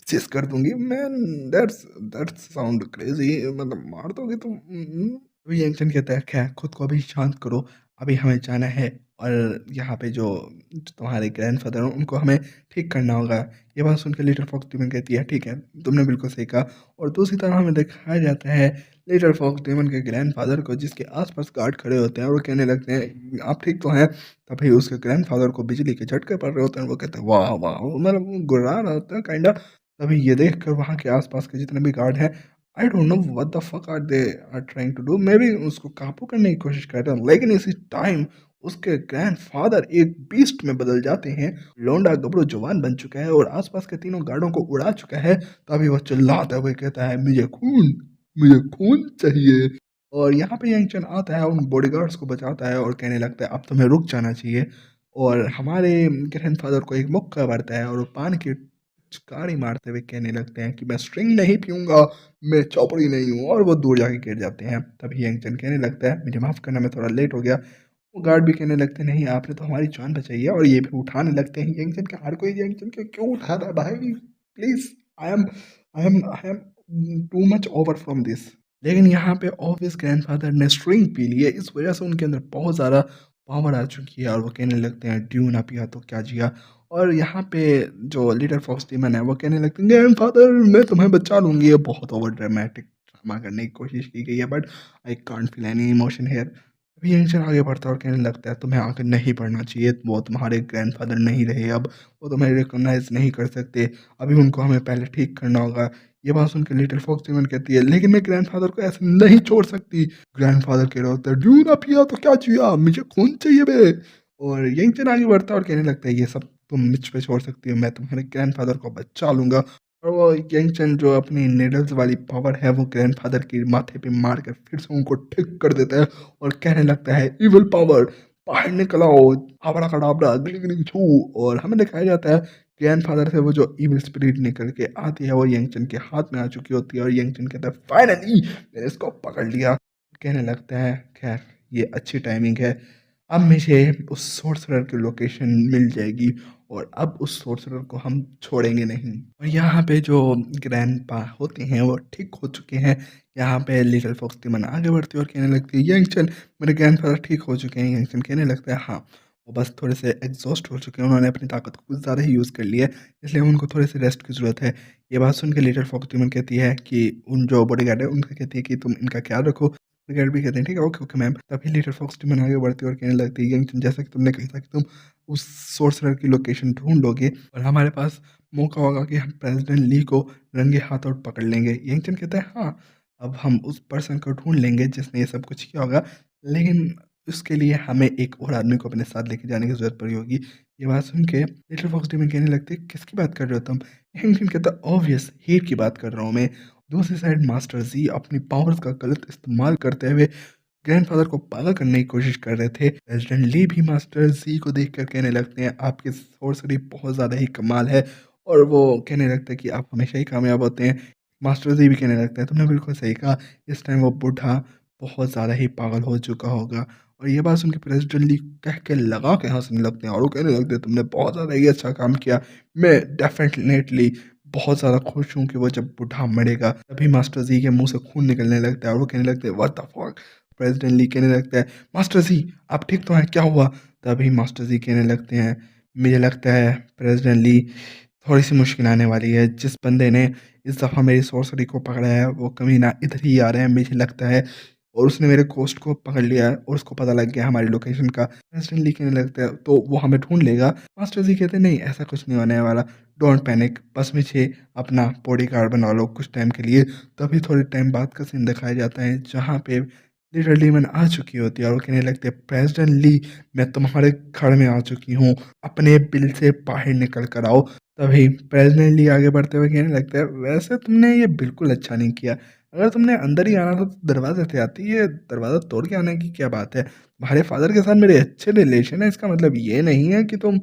चीज़ कर दूँगी। Man that's that's sound crazy, मतलब मार दोगे तुम? अभी यंगचन कहता है, "ख़ैर खुद को अभी शांत करो, अभी हमें जाना है और यहाँ पे जो तुम्हारे ग्रैंडफ़ादर हैं उनको हमें ठीक करना होगा।" ये बात सुनकर लिटिल फॉक्स डेमन कहती है, "ठीक है, तुमने बिल्कुल सही कहा।" और दूसरी तरफ हमें दिखाया जाता है लिटिल फॉक्स डेमन के ग्रैंडफ़ादर को, जिसके आस-पास गार्ड खड़े होते हैं और वो कहने लगते हैं, "आप ठीक तो हैं?" तभी उसके ग्रैंडफ़ादर को बिजली के झटके पड़ रहे होते हैं और वो कहते हैं, "वाह, वाह!" मतलब वो गुर्रा रहा होता है काइंड ऑफ। तभी ये देखकर वहाँ के आस-पास के जितने भी गार्ड हैं, I don't know what the fuck are trying to do, maybe उसको काबू करने की कोशिश कर रहे हैं, लेकिन इसी टाइम उसके ग्रैंडफ़ादर एक बीस्ट में बदल जाते हैं। लौंडा गबरू जवान बन चुका है और आस-पास के तीनों गार्डों को उड़ा चुका है। तभी वो चिल्लाते हुए कहता है, मुझे खून चाहिए।" और यहाँ पे यंगचन आता है, उन बॉडीगार्ड्स को बचाता है और कहने लगता है, अब तुम्हें रुक जाना चाहिए। और हमारे ग्रैंडफ़ादर को एक मुक्का मारता है और वो पान की चिंगारी मारते हुए कहने लगते हैं कि मैं स्ट्रिंग नहीं पीऊँगा, मैं चौपड़ी नहीं हूँ, और वो दूर जाके गिर जाते हैं। तभी यंगचन कहने लगता है, मुझे माफ़ करना मैं थोड़ा लेट हो गया। वो गार्ड भी कहने लगते हैं, नहीं आपने तो हमारी जान बचाई है, और ये भी उठाने लगते हैं यंगचन के। हर कोई यंगचन को क्यों उठा रहा है भाई? Please, I am too much over from this. लेकिन यहाँ पे ऑब्वियस ग्रैंडफ़ादर ने स्ट्रिंग पी ली है, इस वज़ह से उनके अंदर बहुत ज़्यादा पावर आ चुकी है और वो कहने लगते हैं, ड्यू ना पिया तो क्या जिया। और यहाँ पे जो लिटिल फॉक्स डीमन है वो कहने लगते हैं, ग्रैंडफ़ादर मैं तुम्हें बचा लूँगी। ये बहुत ओवर ड्रामेटिक ड्रामा करने की कोशिश की गई है, but I can't feel any emotion here. अभी यंगस्टर आगे बढ़ता है और कहने लगता है, तुम्हें आगे नहीं बढ़ना चाहिए, वो तुम्हारे ग्रैंडफ़ादर नहीं रहे अब, वो तुम्हें रिकॉग्नाइज़ नहीं कर सकते, अभी उनको हमें पहले ठीक करना होगा। ये बात सुनकर लिटिल फॉक्स डीमन कहती है, लेकिन मैं ग्रैंडफ़ादर को ऐसे नहीं छोड़ सकती। ग्रैंडफ़ादर कह रहा होता है, ड्यू ना पिया तो क्या जिया, मुझे खून चाहिए बे। और यंगचन आगे बढ़ता है और कहने लगता है, ये सब तुम मुझ पे छोड़ सकती हो, मैं तुम्हारे ग्रैंडफ़ादर को बचा लूँगा। और वो यंगचन जो अपनी नीडल्स वाली पावर है वो ग्रैंडफ़ादर के माथे पे मार कर फिर से उनको ठीक कर देता है और कहने लगता है, इविल पावर बाहर निकल आओ, आबराकडाब्रा, गिलिगिली छू। और हमें दिखाया जाता है ग्रैंडफ़ादर से वो जो इविल स्पिरिट निकल के आती है वो यंगचन के हाथ में आ चुकी होती है और यंगचन कहता है, फाइनली मैंने इसको पकड़ लिया। कहने लगता है, खैर ये अच्छी टाइमिंग है, अब मुझे उस सोर्सरर की लोकेशन मिल जाएगी और अब उस सोर्सरर को हम छोड़ेंगे नहीं। और यहाँ पे जो ग्रैंडपा होते हैं वो ठीक हो चुके हैं। यहाँ पे लिटिल फॉक्स टीमन आगे बढ़ती है और कहने लगती है, यंगचन मेरे ग्रैंडफ़ादर ठीक हो चुके हैं। यंगचन कहने लगता है, हाँ, वो बस थोड़े से एग्ज़ॉस्ट हो चुके हैं, उन्होंने अपनी ताकत को कुछ ज़्यादा ही यूज़ कर लिया है, इसलिए उनको थोड़ी सी रेस्ट की ज़रूरत है। ये बात सुन के लिटिल फॉक्स टीमन कहती है कि उन जो बॉडीगार्ड है उनसे कहती है कि तुम इनका ख्याल रखो। बॉडीगार्ड भी कहते हैं, ठीक है, ओके, ओके मैम। तभी लिटिल फॉक्स टीमन आगे बढ़ती है और कहने लगती है, यंगचन जैसा कि तुमने कहा था कि तुम उस सोर्सरर की लोकेशन ढूँढ लोगे और हमारे पास मौका होगा कि हम प्रेज़िडेंट ली को रंगे हाथों पकड़ लेंगे। यंगचन कहता है, हाँ, अब हम उस पर्सन को ढूँढ लेंगे जिसने ये सब कुछ किया होगा, लेकिन उसके लिए हमें एक और आदमी को अपने साथ लेके जाने की ज़रूरत पड़ी होगी। ये बात सुन के लिटिल फॉक्स डीमन कहने लगती है, किसकी बात कर रहे हो तुम? यंगचन कहता है, ऑब्वियस हीर की बात कर रहा हूँ मैं। दूसरी साइड मास्टर ज़ी अपनी पावर्स का गलत इस्तेमाल करते हुए ग्रैंडफ़ादर को पागल करने की कोशिश कर रहे थे। प्रेज़िडेंट ली भी मास्टर ज़ी को देखकर कहने लगते हैं, आपकी सॉर्सरी बहुत ज़्यादा ही कमाल है, और वो कहने लगते हैं कि आप हमेशा ही कामयाब होते हैं। मास्टर ज़ी भी कहने लगते हैं, तुमने बिल्कुल सही कहा, इस टाइम वो बूढ़ा बहुत ज़्यादा ही पागल हो चुका होगा। और ये बात सुन के प्रेज़िडेंट ली कह के लगा के हँसने लगते हैं और वो कहने लगते हैं, तुमने बहुत ज़्यादा ही अच्छा काम किया। मैं डेफ़िनेटली बहुत ज़्यादा खुश हूँ कि वो जब बूढ़ा मरेगा, तभी मास्टर ज़ी के मुँह से खून निकलने लगता है और वो कहने लगते हैं, व्हाट द फक? प्रेज़िडेंट ली कहने लगता है, मास्टर जी आप ठीक तो हैं? क्या हुआ? तभी मास्टर जी कहने लगते हैं, मुझे लगता है प्रेज़िडेंट ली थोड़ी-सी मुश्किल आने वाली है। जिस बंदे ने इस दफ़ा मेरी सॉर्सरी को पकड़ा है, वो कमीना इधर ही आ रहा है मुझे लगता है और उसने मेरे घोस्ट को पकड़ लिया है और उसको पता लग गया है हमारी लोकेशन का। इंस्टेंटली कहने लगता है, तो वो हमें ढूँढ लेगा। मास्टर जी कहते हैं, "नहीं, ऐसा कुछ नहीं होने वाला। डोंट पैनिक, बस मुझे अपना बॉडीगार्ड बना लो कुछ टाइम के लिए।" तभी थोड़े टाइम बाद का सीन दिखाया जाता है, जहाँ पे लिटिल डीमन आ चुकी होती है और वो कहने लगती है, "प्रेज़िडेंट ली, मैं तुम्हारे घर में आ चुकी हूँ। अपने बिल से बाहर निकल कर आओ।" तभी प्रेज़िडेंट आगे बढ़ते हुए कहने लगता है, "वैसे तुमने ये बिल्कुल अच्छा नहीं किया। अगर तुमने अंदर ही आना था तो दरवाज़े से आती। ये दरवाज़ा तोड़ के आने की क्या बात है? तुम्हारे फ़ादर के साथ मेरे अच्छे रिलेशन है, इसका मतलब ये नहीं है कि तुम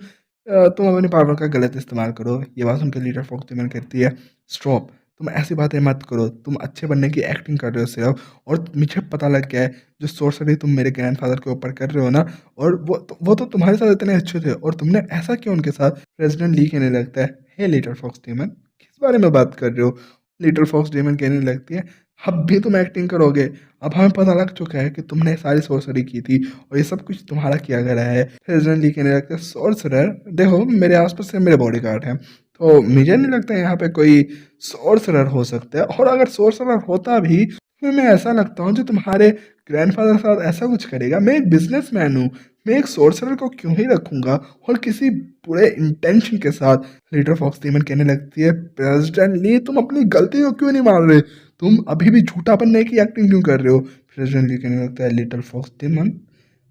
अपनी पावर का गलत इस्तेमाल करो।" ये बात सुनकर लीडर फ़ॉक्स-डैमन कहती है, "स्टॉप! तुम ऐसी बातें मत करो। तुम अच्छे बनने की एक्टिंग कर रहे हो सिर्फ़ और मुझे पता लग गया है, जो सॉर्सरी तुम मेरे ग्रैंडफ़ादर के ऊपर कर रहे हो ना और वो तो तुम्हारे साथ इतने अच्छे थे और तुमने ऐसा क्यों उनके साथ?" प्रेज़िडेंट ली कहने लगता है, "हे लिटिल फ़ॉक्स डेमन, किस बारे में बात कर रहे हो?" लिटिल फ़ॉक्स डेमन कहने लगती है, "अब भी तुम एक्टिंग करोगे? अब हमें पता लग चुका है कि तुमने सारी सॉर्सरी की थी और ये सब कुछ तुम्हारा किया गया है।" प्रेज़िडेंट ली कहने लगता है, "सॉर्सरर? देखो मेरे आस-पास सिर्फ़ मेरे बॉडीगार्ड हैं, तो मुझे नहीं लगता यहाँ पे कोई सॉर्सरर हो सकता है और अगर सॉर्सरर होता भी, फिर मैं ऐसा लगता हूँ जो तुम्हारे ग्रैंडफ़ादर के साथ ऐसा कुछ करेगा। मैं एक बिज़नेसमैन हूँ, मैं एक सॉर्सरर को क्यों ही रखूँगा और किसी बुरे इंटेंशन के साथ।" लीडर फॉक्स डेमन कहने लगती है, "प्रेज़िडेंट ली, तुम अपनी गलती को क्यों नहीं मान रहे? तुम अभी भी झूठा बनने की एक्टिंग क्यों कर रहे हो?" प्रेज़िडेंट ली कहने लगता है, "लिटिल फॉक्स डेमन,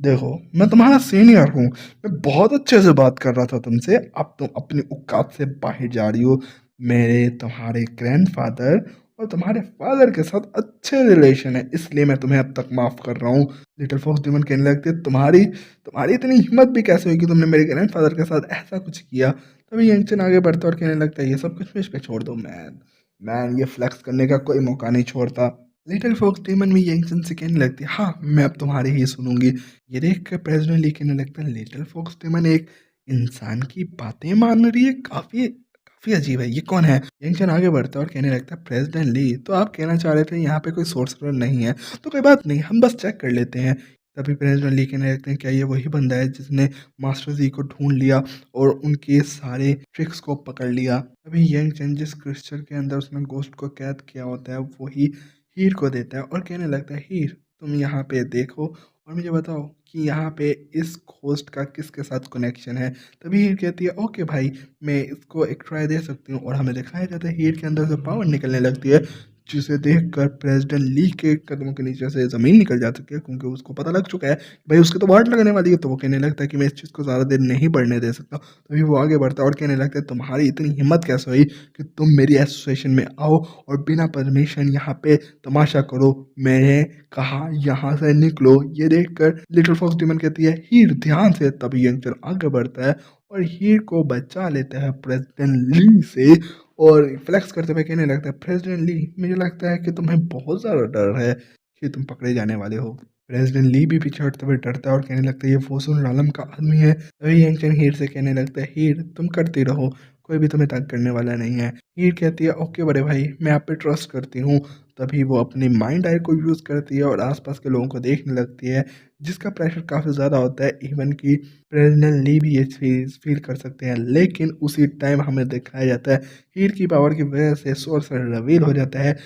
देखो मैं तुम्हारा सीनियर हूँ, मैं बहुत अच्छे से बात कर रहा था तुमसे, अब तुम अपनी औकात से बाहर जा रही हो। मेरे तुम्हारे ग्रैंडफ़ादर और तुम्हारे फ़ादर के साथ अच्छे रिलेशन है, इसलिए मैं तुम्हें अब तक माफ़ कर रहा हूँ।" लिटिल फॉक्स डेमन कहने लगती है, "तुम्हारी तुम्हारी इतनी हिम्मत भी कैसे हुई कि तुमने मेरे ग्रैंडफ़ादर के साथ ऐसा कुछ किया?" तभी यंगचन आगे बढ़ता है और कहने लगता है, "ये सब कुछ मुझ पे छोड़ दो मैन, मैन ये फ्लेक्स करने का कोई मौका नहीं छोड़ता।" लिटिल फॉक्स डेमन भी यंगचन से कहने लगती है, "हाँ, मैं अब तुम्हारी ही सुनूँगी।" ये देख कर प्रेज़िडेंट ली कहने लगता है, "लिटिल फॉक्स डेमन एक इंसान की बातें मान रही है, काफ़ी काफ़ी अजीब है, ये कौन है?" यंगचन आगे बढ़ता है और कहने लगता है, "प्रेज़िडेंट ली, तो आप कहना चाह रहे थे यहाँ पे कोई सोर्सरर नहीं है, तो कोई बात नहीं, हम बस चेक कर लेते हैं।" तभी प्रेज़िडेंट ली कहने लगते हैं, "क्या ये वही बंदा है जिसने मास्टर जी को ढूँढ लिया और उनके सारे ट्रिक्स को पकड़ लिया?" तभी यंग चेन जिस क्रिस्टल के अंदर उसने घोस्ट को कैद किया होता है, वही हीर को देता है और कहने लगता है, "हीर, तुम यहाँ पे देखो और मुझे बताओ कि यहाँ पे इस घोस्ट का किसके साथ कनेक्शन है?" तभी हीर कहती है, "ओके भाई, मैं इसको एक ट्राई दे सकती हूँ।" और हमें दिखाया जाता है हीर के अंदर से पावर निकलने लगती है, जिसे देखकर प्रेज़िडेंट ली के कदमों के नीचे से ज़मीन निकल जाती है, क्योंकि उसको पता लग चुका है भाई उसकी तो वाट लगने वाली है। तो वो कहने लगता है कि मैं इस चीज़ को ज़्यादा देर नहीं बढ़ने दे सकता। तभी वो आगे बढ़ता है और कहने लगता है, "तुम्हारी इतनी हिम्मत कैसे हुई कि तुम मेरी एसोसिएशन में आओ और बिना परमिशन यहाँ पे तमाशा करो? मैंने कहा यहाँ से निकलो।" ये देखकर लिटिल फॉक्स डीमन कहती है, "हीर ध्यान से।" तभी यंगचर आगे बढ़ता है और हीर को बचा लेता है प्रेज़िडेंट ली से और फ्लेक्स करते हुए कहने लगता है, "प्रेज़िडेंट ली, मुझे लगता है कि तुम्हें बहुत ज़्यादा डर है कि तुम पकड़े जाने वाले हो।" प्रेज़िडेंट ली भी पीछे हटते हुए डरता है और कहने लगता है, "ये फोसुन आलम का आदमी है।" तभी यंगचन हीर से कहने लगता है, "हीर, तुम करती रहो, कोई भी तुम्हें तंग करने वाला नहीं है।" हीर कहती है, "ओके बड़े भाई, मैं आप पे ट्रस्ट करती हूँ।" तभी वो अपनी माइंड आई को यूज़ करती है और आस-पास के लोगों को देखने लगती है, जिसका प्रेशर काफ़ी ज़्यादा होता है, इवन कि प्रेज़िडेंट ली भी ये चीज़ फ़ील कर सकते हैं। लेकिन उसी टाइम हमें दिखाया जाता है, हीर की पावर की वजह से सोर्सर रिवील हो जाता है।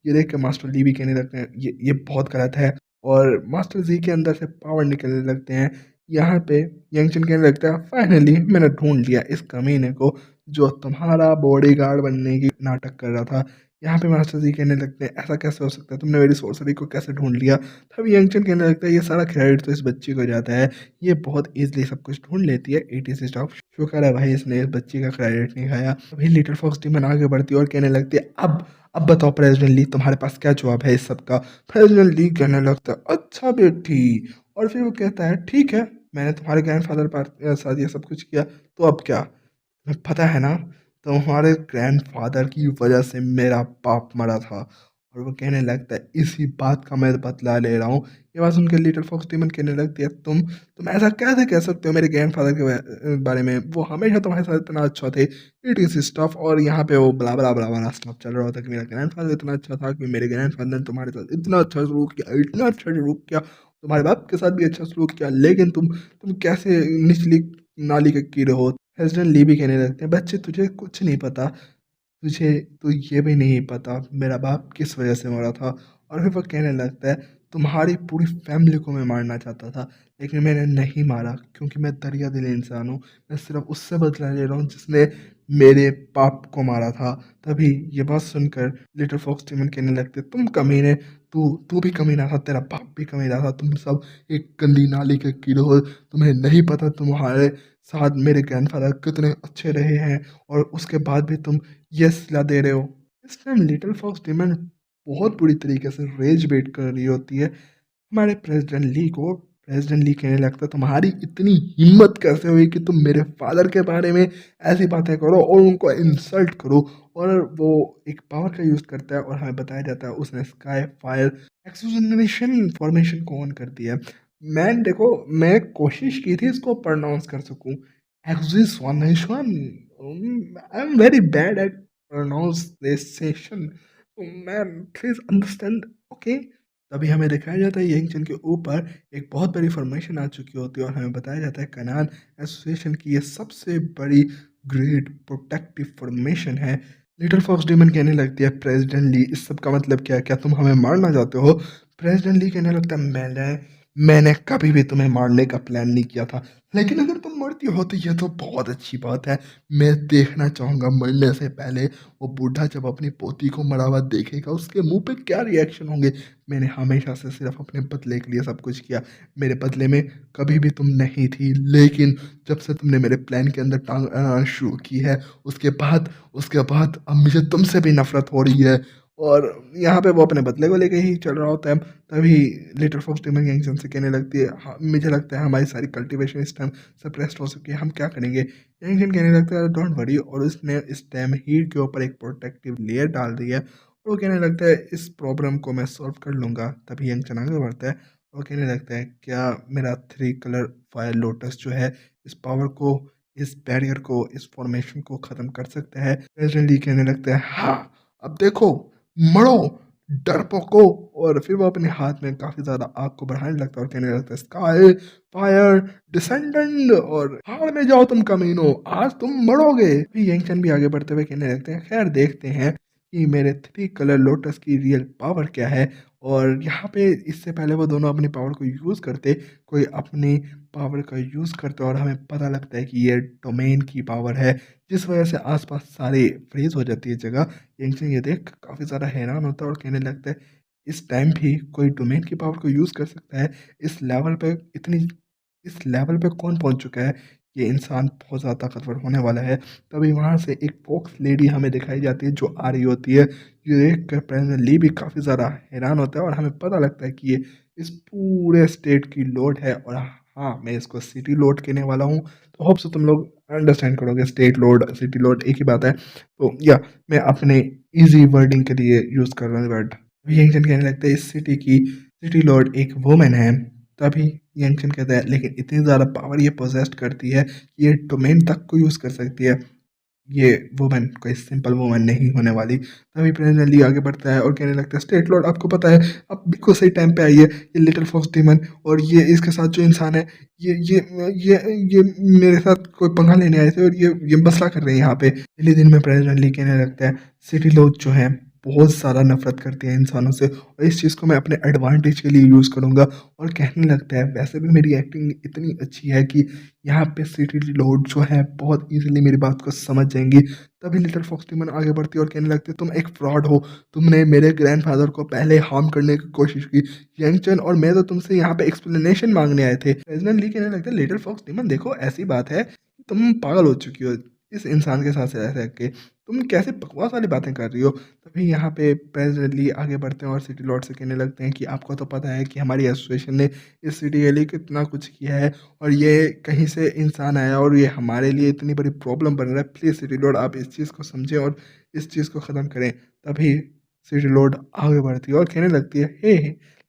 ये देख के मास्टर ली भी कहने लगते हैं, "ये बहुत गलत है।" और मास्टर जी के अंदर से पावर निकलने लगते हैं। यहाँ पे यंगचन कहने लगता है, "फाइनली मैंने ढूँढ लिया इस कमीने को, जो तुम्हारा बॉडीगार्ड बनने की नाटक कर रहा था।" यहाँ पे मास्टर जी कहने लगते हैं, "ऐसा कैसे हो सकता है? तुमने मेरी सॉर्सरी को कैसे ढूँढ लिया?" तभी यंगचन कहने लगता है, "ये सारा क्रेडिट तो इस बच्ची को जाता है। ये बहुत ईज़िली सब कुछ ढूँढ लेती है, इट इज़ स्टफ। शुक्र है भाई इसने इस बच्ची का क्रेडिट नहीं खाया।" तभी लिटिल फॉक्स डीमन आगे बढ़ती है और कहने लगती है, अब बताओ प्रेज़िडेंट ली, तुम्हारे पास क्या जवाब है इस सब का?" प्रेज़िडेंट ली कहने लगता है, "अच्छा बेटी।" और फिर वो कहता है, "ठीक है, मैंने तुम्हारे ग्रैंडफ़ादर साथ ये सब कुछ किया, तो अब क्या? तुम्हें पता है ना, तुम्हारे ग्रैंडफ़ादर की वज़ह से मेरा बाप मरा था।" और वो कहने लगता है, "इसी बात का मैं बदला ले रहा हूँ।" ये बात सुनकर लिटिल फॉक्स डीमन कहने लगती है, तुम ऐसा कैसे कह सकते हो मेरे ग्रैंडफ़ादर के बारे में? वो हमेशा तुम्हारे साथ इतना अच्छा थे, इट इज़ स्टफ।" और यहाँ पे वो ब्ला, ब्ला, ब्ला, ब्ला स्टफ चल रहा होता है कि मेरा ग्रैंडफ़ादर इतना अच्छा था कि मेरे ग्रैंडफ़ादर ने तुम्हारे साथ इतना अच्छा सलूक किया, इतना अच्छा सलूक किया, तुम्हारे बाप के साथ भी अच्छा सलूक किया, लेकिन तुम कैसे निचली नाली के कीड़े हो? प्रेसिडेंट ली भी कहने लगते हैं, "बच्चे तुझे कुछ नहीं पता, तुझे तो ये भी नहीं पता मेरा बाप किस वजह से मरा था।" और फिर वो कहने लगता है, "तुम्हारी पूरी फैमिली को मैं मारना चाहता था, लेकिन मैंने नहीं मारा क्योंकि मैं दरिया दिल इंसान हूँ। मैं सिर्फ़ उससे बदला ले रहा हूँ जिसने मेरे बाप को मारा था।" तभी ये बात सुनकर लिटिल फॉक्स टीमन कहने लगते, "तुम कमीने, तू तू भी कमीना था, तेरा बाप भी कमीना था, तुम सब एक गंदी नाली के कीड़े हो। तुम्हें नहीं पता तुम्हारे साथ मेरे ग्रैंडफ़ादर कितने अच्छे रहे हैं और उसके बाद भी तुम ये सिला दे रहे हो।" इस टाइम लिटिल फॉक्स डिमन बहुत बुरी तरीके से रेज बेट कर रही होती है हमारे प्रेसिडेंट ली को। प्रेसिडेंट ली कहने लगता है, तुम्हारी इतनी हिम्मत कैसे हुई कि तुम मेरे फादर के बारे में ऐसी बातें करो और उनको इंसल्ट करो। और वो एक पावर का यूज़ करता है और हमें बताया जाता है उसने स्काई फायर एक्सोजनेशन फॉर्मेशन को ऑन कर दिया। मैन देखो, मैं कोशिश की थी इसको प्रोनाउंस कर सकूं, एक्सोजनेशन। I am very bad at pronunciation, man please understand, okay. तभी हमें दिखाया जाता है यंगचन के ऊपर एक बहुत बड़ी फॉर्मेशन आ चुकी होती है और हमें बताया जाता है कनान एसोसिएशन की ये सबसे बड़ी ग्रेट प्रोटेक्टिव फॉर्मेशन है। लिटिल फॉक्स डीमन कहने लगती है, प्रेसिडेंट ली इस सब का मतलब क्या है, क्या तुम हमें मारना चाहते हो? प्रेसिडेंट ली कहने लगता है, मैंने मैंने कभी भी तुम्हें मारने का प्लान नहीं किया था, लेकिन अगर तुम मरती हो तो ये तो बहुत अच्छी बात है। मैं देखना चाहूंगा मरने से पहले वो बूढ़ा जब अपनी पोती को मरा हुआ देखेगा उसके मुंह पे क्या रिएक्शन होंगे। मैंने हमेशा से सिर्फ अपने बदले के लिए सब कुछ किया, मेरे बदले में कभी भी तुम नहीं थी, लेकिन जब से तुमने मेरे प्लान के अंदर टांग अड़ाना शुरू की है उसके बाद अब मुझे तुमसे भी नफरत हो रही है। और यहाँ पे वो अपने बदले को लेके ही चल रहा होता है। तभी लिटिल फॉक्स टीमन यंगसन से कहने लगती है, हाँ, मुझे लगता है हमारी सारी कल्टीवेशन इस टाइम सप्रेस्ड हो चुकी है, हम क्या करेंगे? यंगसन कहने लगता है, डोंट वरी, और उसने इस टाइम हीट के ऊपर एक प्रोटेक्टिव लेयर डाल दी है और वो कहने लगता है इस प्रॉब्लम को मैं सॉल्व कर लूँगा। तभी यंगसन आगे बढ़ता है और कहने लगता है, क्या मेरा 3 कलर फायर लोटस जो है इस पावर को, इस बैरियर को, इस फॉर्मेशन को ख़त्म कर सकता है? प्रेज़िडेंट ली कहने लगता है, हाँ, अब देखो, मरो डरपोको। और फिर वो अपने हाथ में काफी ज्यादा आग को बढ़ाने लगता है और कहने लगता है, स्काई फायर डिसेंडेंट, और हार में जाओ तुम कमीनो, आज तुम मरोगे। फिर यंगचन भी आगे बढ़ते हुए कहने लगते हैं, खैर देखते हैं कि मेरे 3 कलर लोटस की रियल पावर क्या है। और यहाँ पे इससे पहले वो दोनों अपनी पावर को यूज करते, कोई अपनी पावर का यूज करते और हमें पता लगता है कि ये डोमेन की पावर है, जिस वजह से आसपास सारी फ्रीज हो जाती है जगह। यंगचन ये देख काफ़ी ज़्यादा हैरान होता है और कहने लगता है, इस टाइम भी कोई डोमेन की पावर को यूज़ कर सकता है? इस लेवल पे इतनी इस लेवल पे कौन पहुंच चुका है? ये इंसान बहुत ज़्यादा ताकतवर होने वाला है। तभी वहाँ से एक फॉक्स लेडी हमें दिखाई जाती है जो आ रही होती है। ये देख कर प्रेसिडेंट ली भी काफ़ी ज़्यादा हैरान होता है और हमें पता लगता है कि ये इस पूरे स्टेट की लॉर्ड है। और हाँ, मैं इसको सिटी लॉर्ड कहने वाला हूँ। तो होप सो तुम लोग अंडरस्टैंड करोगे, स्टेट लॉर्ड सिटी लॉर्ड एक ही बात है। तो या मैं अपने ईज़ी वर्डिंग के लिए यूज़ कर रहा हूँ वर्ड। यंगचन कहने लगता है, इस सिटी की सिटी लॉर्ड एक वुमन है। तभी यंगचन कहता है, लेकिन इतनी ज़्यादा पावर ये पोजेस्ट करती है कि ये डोमेन तक को यूज़ कर सकती है। ये वुमन कोई सिंपल वुमन नहीं होने वाली। तभी प्रेसिडेंट ली आगे बढ़ता है और कहने लगता है, स्टेट लॉर्ड आपको पता है अब बिल्कुल सही टाइम पे आई है ये लिटिल फॉक्स डीमन, और ये इसके साथ जो इंसान है, ये ये ये ये मेरे साथ कोई पंगा लेने आए थे और ये मसला कर रहे हैं यहाँ पे। पहले दिन में प्रेसिडेंट ली कहने लगता है, सिटी लोग जो है बहुत ज़्यादा नफरत करते हैं इंसानों से और इस चीज़ को मैं अपने एडवांटेज के लिए यूज़ करूँगा। और कहने लगता है, वैसे भी मेरी एक्टिंग इतनी अच्छी है कि यहाँ पे सिटी लोड जो है बहुत इजीली मेरी बात को समझ जाएंगी। तभी लिटिल फॉक्स टीमन आगे बढ़ती है और कहने लगती है, तुम एक फ्रॉड हो, तुमने मेरे ग्रैंडफादर को पहले हार्म करने की कोशिश की यंगचन, और मैं तो तुमसे यहाँ पे एक्सप्लेनेशन मांगने आए थे। प्रेसिडेंट ली कहने लगता है, लिटिल फॉक्स टीमन देखो ऐसी बात है कि तुम पागल हो चुकी हो इस इंसान के साथ रह रह के, तुम कैसे बकवास वाली बातें कर रही हो। तभी यहाँ पे प्रेसिडेंट ली आगे बढ़ते हैं और सिटी लॉर्ड से कहने लगते हैं कि आपको तो पता है कि हमारी एसोसिएशन ने इस सिटी के लिए कितना कुछ किया है और ये कहीं से इंसान आया और ये हमारे लिए इतनी बड़ी प्रॉब्लम बन रहा है। प्लीज़ सिटी लॉर्ड आप इस चीज़ को समझें और इस चीज़ को ख़त्म करें। तभी सिटी लॉर्ड आगे बढ़ती है और कहने लगती है, हे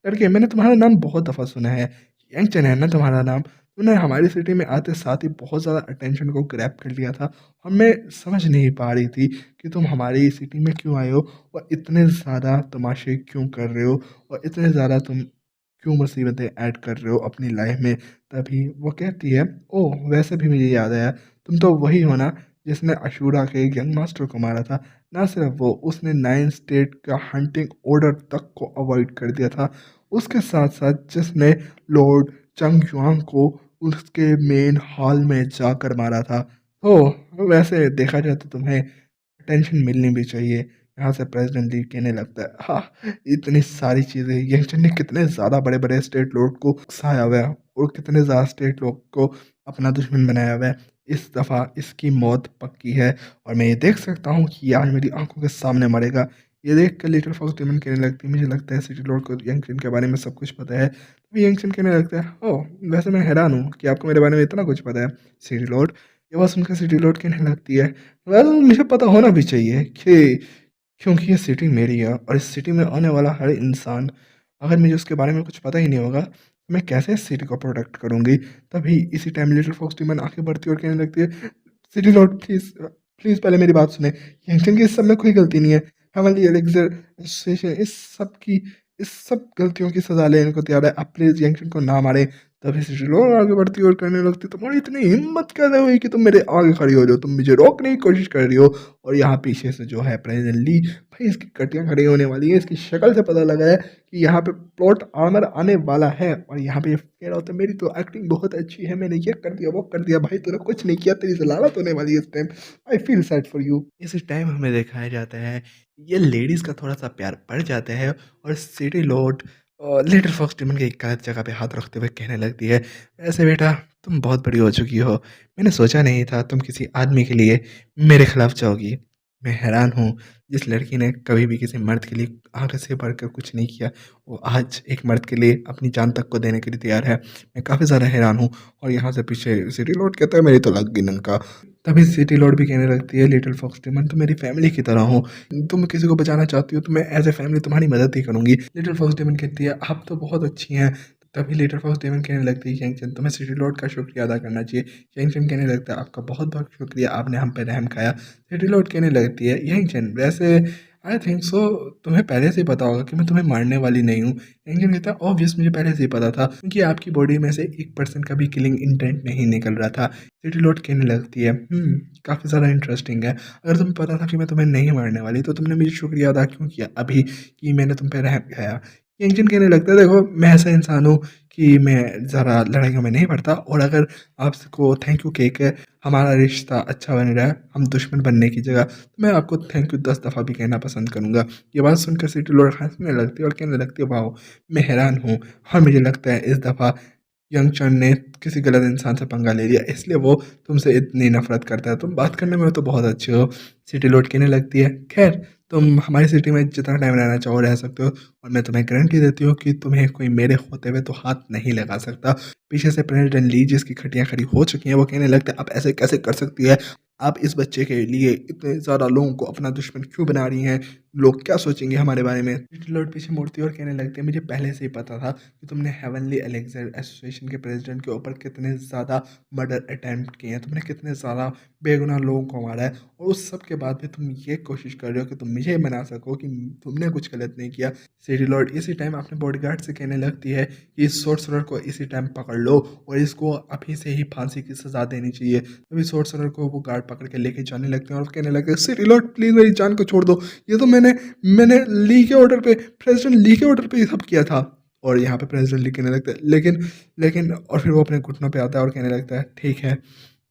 लड़के, मैंने तुम्हारा नाम बहुत दफ़ा सुना है, यंगचन है ना तुम्हारा नाम? तुमने हमारी सिटी में आते साथ ही बहुत ज़्यादा अटेंशन को ग्रैब कर लिया था। हमें समझ नहीं पा रही थी कि तुम हमारी सिटी में क्यों आए हो और इतने ज़्यादा तमाशे क्यों कर रहे हो और इतने ज़्यादा तुम क्यों मुसीबतें ऐड कर रहे हो अपनी लाइफ में। तभी वो कहती है, ओह! वैसे भी मुझे याद आया, तुम तो वही हो ना जिसने अशूरा के यंग मास्टर को मारा था। ना सिर्फ वो, उसने 9 स्टेट का हंटिंग ऑर्डर तक को अवॉइड कर दिया था। उसके साथ-साथ जिसने लॉर्ड चंग युआंग को उसके मेन हॉल में जाकर मारा था। तो वैसे देखा जाए तो तुम्हें अटेंशन मिलनी भी चाहिए। यहाँ से प्रेज़िडेंट ली कहने लगता है, हाँ, इतनी सारी चीज़ें यंगचन ने कितने ज़्यादा बड़े-बड़े स्टेट लॉर्ड को उकसाया हुआ है और कितने ज़्यादा स्टेट लॉर्ड को अपना दुश्मन बनाया हुआ है। इस दफ़ा इसकी मौत पक्की है और मैं ये देख सकता हूँ कि ये आज मेरी आँखों के सामने मरेगा। ये देख कर लिटिल फॉक्स डेमन कहने लगती है, मुझे लगता है सिटी लॉर्ड को यंगचन के बारे में सब कुछ पता है। तो यंगचन कहने लगता है, ओह! वैसे मैं हैरान हूँ कि आपको मेरे बारे में इतना कुछ पता है, सिटी लॉर्ड। ये बात सुनकर सिटी लॉर्ड कहने लगती है, वेल मुझे पता होना भी चाहिए कि क्योंकि ये सिटी मेरी है और इस सिटी में आने वाला हर इंसान, अगर मुझे उसके बारे में कुछ पता ही नहीं होगा, तो मैं कैसे इस सिटी को प्रोटेक्ट करूँगी? तभी इसी टाइम लिटिल फॉक्स टीमन आँखें भरती है और कहने लगती है, सिटी लॉर्ड प्लीज़ प्लीज़ पहले मेरी बात सुनें। यंगचन की इस सब में कोई गलती नहीं है। हेवनली एलेक्ज़र एसोसिएशन इस सब गलतियों की सज़ा लेने को तैयार है। आप प्लीज़ यंगचन को ना मारें। तभी सिटी लॉर्ड आगे बढ़ती है और कहने लगती है, तुम्हारी इतनी हिम्मत कैसे हुई कि तुम मेरे आगे खड़ी हो जाओ? तुम मुझे रोकने की कोशिश कर रही हो। और यहाँ पीछे से जो है प्रेज़िडेंट ली, भाई इसकी कटियाँ खड़ी होने वाली है। इसकी शक्ल से पता लगा है कि यहाँ पे प्लॉट आर्मर आने वाला है और यहाँ पे ये कह रहा होता है, मेरी तो एक्टिंग बहुत अच्छी है, मैंने ये कर दिया, वो कर दिया। भाई तूने कुछ नहीं किया, तेरी ज़लालत होने वाली है इस time. I feel sad for you. इस टाइम हमें दिखाया जाता है, ये लेडीज़ का थोड़ा-सा प्यार बढ़ जाता है और सिटी लॉर्ड लिटिल फॉक्स टीमन की एक गलत जगह पे हाथ रखते हुए कहने लगती है, "वैसे बेटा तुम बहुत बड़ी हो चुकी हो। मैंने सोचा नहीं था तुम किसी आदमी के लिए मेरे खिलाफ जाओगी। मैं हैरान हूँ, जिस लड़की ने कभी भी किसी मर्द के लिए आगे से बढ़कर कुछ नहीं किया, वो आज एक मर्द के लिए अपनी जान तक को देने के लिए तैयार है। मैं काफ़ी ज़्यादा हैरान हूँ।" और यहाँ से पीछे सिटी लॉर्ड कहता है, मेरी तो लग गई नंका। तभी सिटी लॉर्ड भी कहने लगती है, लिटिल फॉक्स टीमन तुम मेरी फैमिली की तरह हो। तुम किसी को बचाना चाहती हो तो मैं एज़ अ फैमिली तुम्हारी मदद ही करूँगी। लिटिल फॉक्स डेमन कहती है, आप तो बहुत अच्छी हैं। तभी लिटिल फॉक्स डेमन कहने लगती है, यंगचन तुम्हें सिटी लॉर्ड का शुक्रिया अदा करना चाहिए। यंगचन कहने लगता है, आपका बहुत-बहुत शुक्रिया, आपने हम पे रहम खाया। सिटी लॉर्ड कहने लगती है, यंगचन वैसे आई थिंक सो तुम्हें पहले से ही पता होगा कि मैं तुम्हें मारने वाली नहीं हूँ। यंगचन कहता है, ऑब्वियस मुझे पहले से ही पता था क्योंकि आपकी बॉडी में से 1% का भी किलिंग इंटेंट नहीं निकल रहा था। सिटी लॉर्ड कहने लगती है, काफ़ी ज़्यादा इंटरेस्टिंग है। अगर तुम्हें पता था कि मैं तुम्हें नहीं मारने वाली, तो तुमने मुझे शुक्रिया अदा क्यों किया अभी कि मैंने तुम पे रहम खाया? यंगचन कहने लगता है, देखो मैं ऐसा इंसान हूँ कि मैं ज़रा लड़ाइयों में नहीं पड़ता और अगर आपको थैंक यू कह के हमारा रिश्ता अच्छा बन रहा है, हम दुश्मन बनने की जगह, तो मैं आपको थैंक यू 10 दफ़ा भी कहना पसंद करूँगा। ये बात सुनकर सिटी लॉर्ड हँसने लगती है और कहने लगती है, वाओ! मैं हैरान हूँ और मुझे लगता है इस दफ़ा यंगचन ने किसी गलत इंसान से पंगा ले लिया, इसलिए वो तुमसे इतनी नफ़रत करता है। तुम बात करने में तो बहुत अच्छे हो। सिटी लॉर्ड कहने लगती है, खैर तुम हमारी सिटी में जितना टाइम रहना चाहो रह सकते हो और मैं तुम्हें गारंटी देती हूँ कि तुम्हें कोई मेरे होते हुए तो हाथ नहीं लगा सकता। पीछे से प्रेसिडेंट ली जिसकी खटियाँ खड़ी हो चुकी हैं, वो कहने लगता है, आप ऐसे कैसे कर सकती है? आप इस बच्चे के लिए इतने ज़्यादा लोगों को अपना दुश्मन क्यों बना रही हैं? लोग क्या सोचेंगे हमारे बारे में? सिटी लॉर्ड पीछे मुड़ती है और कहने लगती है, मुझे पहले से ही पता था कि तुमने हेवनली एलेक्ज़र एसोसिएशन के प्रेसिडेंट के ऊपर कितने ज़्यादा मर्डर अटेम्प्ट किए हैं, तुमने कितने ज़्यादा बेगुनाह लोगों को मारा है और उस सब के बाद भी तुम ये कोशिश कर रहे हो कि तुम मुझे मना सको कि तुमने कुछ गलत नहीं किया। सिटी लॉर्ड इसी टाइम अपने बॉडीगार्ड से कहने लगती है कि इस सोर्सरर को इसी टाइम पकड़ लो और इसको अभी से ही फांसी की सज़ा देनी चाहिए। तभी सोर्सरर को वो गार्ड पकड़ के लेके जाने लगते हैं और कहने लगते हैं, सिटी लॉर्ड प्लीज़ मेरी जान को छोड़ दो। ये तो मैंने ली के ऑर्डर पे, प्रेसिडेंट ली के ऑर्डर पे ये सब किया था। और यहाँ पे प्रेसिडेंट ली कहने लगता है, लेकिन लेकिन और फिर वो अपने घुटनों पे आता है और कहने लगता है, ठीक है,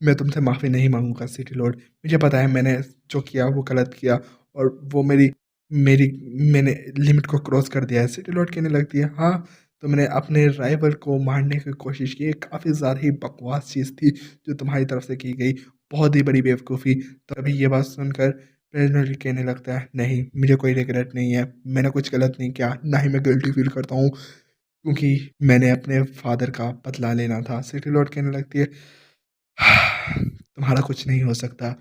मैं तुमसे माफ़ी नहीं माँगूँगा सिटी लॉर्ड। मुझे पता है मैंने जो किया वो गलत किया और वो मेरी मेरी मैंने लिमिट को क्रॉस कर दिया है। सिटी लॉर्ड कहने लगती है, हाँ, तुमने अपने राइवल को मारने की कोशिश की, काफ़ी ज़्यादा ही बकवास चीज़ थी जो तुम्हारी तरफ से की गई, बहुत ही बड़ी बेवकूफ़ी। तभी ये बात सुनकर प्रेज़िडेंट कहने लगता है, नहीं, मुझे कोई रिग्रेट नहीं है, मैंने कुछ गलत नहीं किया, ना ही मैं गिल्टी फ़ील करता हूँ क्योंकि मैंने अपने फ़ादर का बदला लेना था। सिटी लॉर्ड कहने लगती है, तुम्हारा कुछ नहीं हो सकता।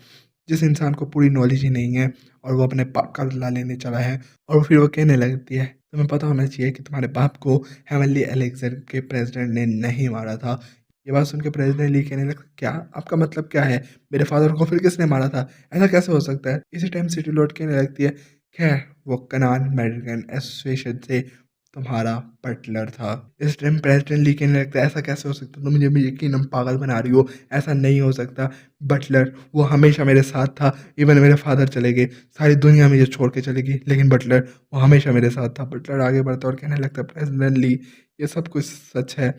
जिस इंसान को पूरी नॉलेज ही नहीं है और वो अपने बाप का बदला लेने चला है और फिर वो कहने लगती है, तुम्हें पता होना चाहिए कि तुम्हारे बाप को हेवनली एलेक्ज़र के प्रेसिडेंट ने नहीं मारा था। ये बात सुन के प्रेसिडेंट ली कहने लगा, क्या? आपका मतलब क्या है? मेरे फादर को फिर किसने मारा था? ऐसा कैसे हो सकता है? इसी टाइम सिटी लॉर्ड कहने लगती है, खैर वो कनान अमेरिकन एसोसिएशन से तुम्हारा बटलर था। इस टाइम प्रेज़िडेंट ली कहने लगता है, "ऐसा कैसे हो सकता है? तुम मुझे यकीनन पागल बना रही हो, ऐसा नहीं हो सकता। बटलर वो हमेशा मेरे साथ था, इवन मेरे फ़ादर चले गए, सारी दुनिया मुझे छोड़ के चली गई, लेकिन बटलर वो हमेशा मेरे साथ था।" बटलर आगे बढ़ता है और कहने लगता है, "प्रेज़िडेंट ली, ये सब कुछ सच है।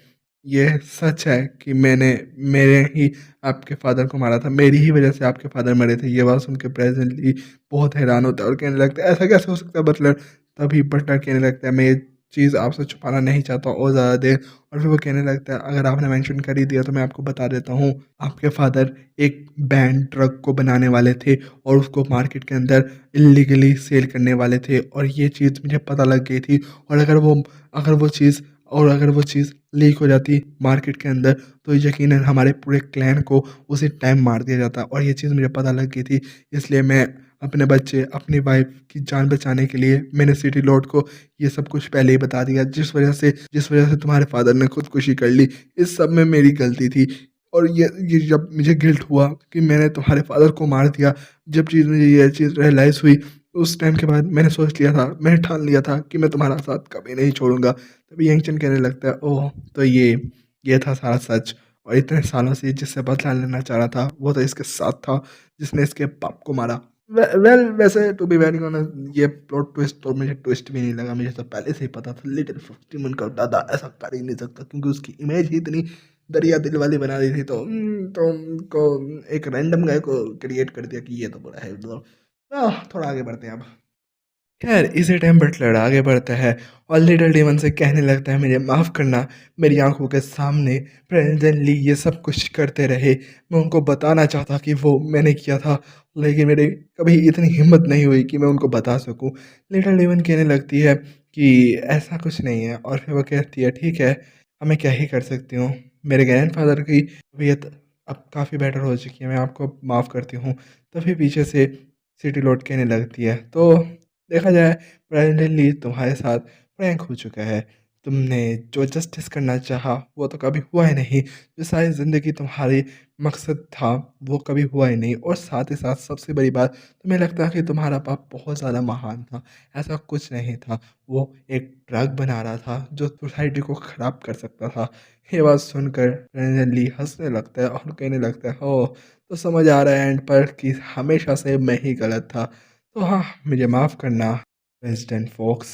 ये सच है कि मेरे ही आपके फ़ादर को मारा था, मेरी ही वज़ह से आपके फ़ादर मरे थे।" ये बात सुन के प्रेज़िडेंट ली बहुत हैरान होता है और कहने लगता है, "ऐसा कैसे हो सकता है बटलर?" तभी बटलर कहने लगता है, "मैं ये चीज़ आपसे छुपाना नहीं चाहता और ज़्यादा देर।" और फिर वो कहने लगता है, "अगर आपने मेंशन कर ही दिया तो मैं आपको बता देता हूँ, आपके फ़ादर एक बैन ड्रग को बनाने वाले थे और उसको मार्केट के अंदर इल्लीगली सेल करने वाले थे और ये चीज़ मुझे पता लग गई थी और अगर वो चीज़ अगर वो चीज़ लीक हो जाती मार्केट के अंदर तो यकीनन हमारे पूरे क्लैन को उसी टाइम मार दिया जाता और ये चीज़ मुझे पता लग गई थी। इसलिए मैं अपने बच्चे, अपनी वाइफ़ की जान बचाने के लिए मैंने सिटी लॉर्ड को ये सब कुछ पहले ही बता दिया, जिस वज़ह से तुम्हारे फ़ादर ने खुदकुशी कर ली। इस सब में मेरी गलती थी और ये जब मुझे गिल्ट हुआ कि मैंने तुम्हारे फ़ादर को मार दिया, जब मुझे ये चीज़ रियलाइज़ हुई, उस टाइम के बाद मैंने सोच लिया था, मैंने ठान लिया था कि मैं तुम्हारा साथ कभी नहीं छोड़ूँगा। तभी यंगचन कहने लगता है, "ओह! तो ये था सारा सच और इतने सालों से जिससे बदला लेना चाह रहा था, वो तो इसके साथ था, जिसने इसके बाप को मारा।" वैसे टू बी वेरी ऑनेस्ट ये प्लॉट ट्विस्ट तो मुझे ट्विस्ट भी नहीं लगा, मुझे तो पहले से ही पता था लिटिल फिफ्टीमन का दादा ऐसा कर ही नहीं सकता क्योंकि उसकी इमेज ही इतनी दरिया दिल वाली बना दी थी तो उनको एक रैंडम गाय को क्रिएट कर दिया कि ये तो बड़ा है मतलब थोड़ा आगे बढ़ते हैं अब। खैर इसी टाइम बटलर आगे बढ़ता है और लिटिल डेमन से कहने लगता है, "मुझे माफ़ करना, मेरी आंखों के सामने प्रेजेंटली ये सब कुछ करते रहे, मैं उनको बताना चाहता कि वो मैंने किया था, लेकिन मेरे कभी इतनी हिम्मत नहीं हुई कि मैं उनको बता सकूं।" लिटिल डेमन कहने लगती है कि ऐसा कुछ नहीं है और फिर वो कहती है, "ठीक है, अब मैं क्या ही कर सकती हूँ, मेरे ग्रैंडफादर की तबीयत अब काफ़ी बेटर हो चुकी है, मैं आपको माफ़ करती हूँ।" तो फिर पीछे से सिटी लौट कहने लगती है, "तो देखा जाए प्रेजेंटली तुम्हारे साथ प्रैंक हो चुका है। तुमने जो जस्टिस करना चाहा वो तो कभी हुआ ही नहीं। जो सारी ज़िंदगी तुम्हारी मकसद था वो कभी हुआ ही नहीं और साथ ही साथ सबसे बड़ी बात तुम्हें लगता है कि तुम्हारा पाप बहुत ज़्यादा महान था। ऐसा कुछ नहीं था। वो एक ड्रग बना रहा था जो सोसाइटी को ख़राब कर सकता था।" ये बात सुनकर प्रेजेंटली हँसने लगता है और कहने लगता है, "ओह! तो समझ आ रहा है एंड पर कि हमेशा से मैं ही गलत था। तो हाँ, मुझे माफ़ करना प्रेज़िडेंट फ़ॉक्स।"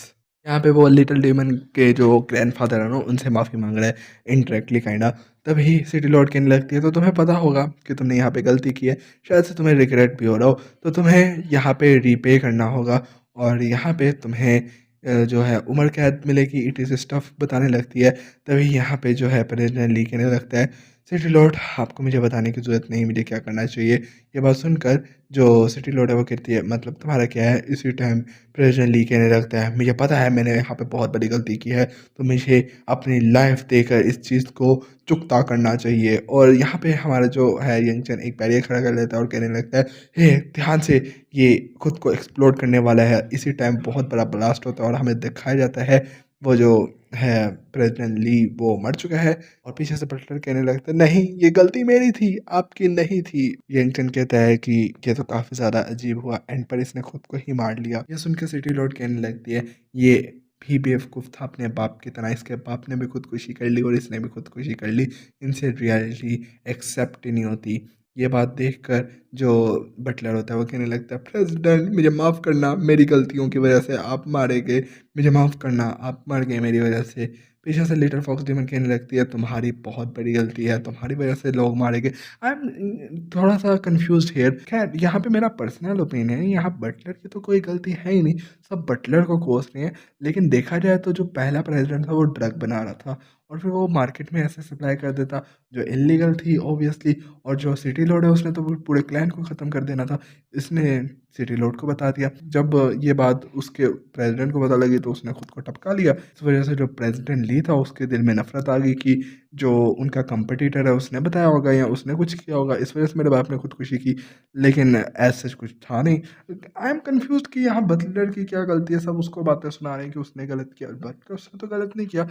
यहाँ पे वो लिटिल डेमन के जो ग्रैंडफ़ादर हैं ना, उनसे माफ़ी माँग रहा है इनडायरेक्टली काइंडा। तभी सिटी लॉर्ड कहने लगती है, "तो तुम्हें पता होगा कि तुमने यहाँ पे गलती की है, शायद से तुम्हें रिग्रेट भी हो रहा हो, तो तुम्हें यहाँ पे रीपे करना होगा और यहाँ पे तुम्हें जो है उम्र कैद मिलेगी, इट इज़ स्टफ़" बताने लगती है। तभी यहाँ पे जो है प्रेज़िडेंट ली कहने लगता है, "सिटी लॉर्ड आपको मुझे बताने की ज़रूरत नहीं, मुझे क्या करना चाहिए।" ये बात सुनकर जो सिटी लॉर्ड है वो कहती है, "मतलब तुम्हारा क्या है?" इसी टाइम प्रेज़िडेंट ली कहने लगता है, "मुझे पता है मैंने यहाँ पे बहुत बड़ी गलती की है, तो मुझे अपनी लाइफ़ देकर इस चीज़ को चुकता करना चाहिए।" और यहाँ पे हमारा जो है यंगचन एक बैरियर खड़ा कर लेता है और कहने लगता है, "हे! ध्यान से, ये खुद को एक्सप्लोड करने वाला है।" इसी टाइम बहुत बड़ा ब्लास्ट होता है और हमें दिखाया जाता है वो जो है प्रेज़िडेंट ली वो मर चुका है और पीछे से बटलर कहने लगता है, "नहीं, ये गलती मेरी थी, आपकी नहीं थी।" यंगचन कहता है कि ये तो काफ़ी ज़्यादा अजीब हुआ, एंड पर इसने खुद को ही मार लिया। ये सुन के सिटी लॉर्ड कहने लगती है, "ये भी बेवकूफ़ था अपने बाप की तरह, इसके बाप ने भी खुदकुशी कर ली और इसने भी खुदकुशी कर ली। इनसे रियलिटी एक्सेप्ट ही नहीं होती।" ये बात देखकर जो बटलर होता है वो कहने लगता है, "प्रेज़िडेंट मुझे माफ़ करना, मेरी गलतियों की वज़ह से आप मारे गए। मुझे माफ़ करना, आप मर गए मेरी वज़ह से।" पीछे से लिटिल फॉक्स डेमन कहने लगती है, "तुम्हारी बहुत बड़ी गलती है, तुम्हारी वज़ह से लोग मारे गए।" आई एम थोड़ा-सा कन्फ्यूज़्ड हियर। ख़ैर यहाँ पे मेरा पर्सनल ओपिनियन है, यहाँ बटलर की तो कोई गलती है ही नहीं, सब बटलर को कोस रहे हैं। लेकिन देखा जाए तो जो पहला प्रेज़िडेंट था वो ड्रग बना रहा था और फिर वो मार्केट में ऐसे सप्लाई कर देता जो इल्लीगल थी ऑब्वियसली, और जो सिटी लॉर्ड है उसने तो वो पूरे क्लैन को ख़त्म कर देना था। इसने सिटी लॉर्ड को बता दिया। जब ये बात उसके प्रेज़िडेंट को पता लगी तो उसने खुद को टपका लिया। इस वज़ह से जो प्रेज़िडेंट ली था उसके दिल में नफ़रत आ गई कि जो उनका कॉम्पिटिटर है उसने बताया होगा या उसने कुछ किया होगा, इस वज़ह से मेरे बाप ने खुदकुशी की। लेकिन एज़ सच कुछ था नहीं। आई एम कन्फ्यूज़्ड कि यहाँ बटलर की क्या गलती है, सब उसको बातें सुना रहे हैं कि उसने गलत किया, बट उसने तो गलत नहीं किया।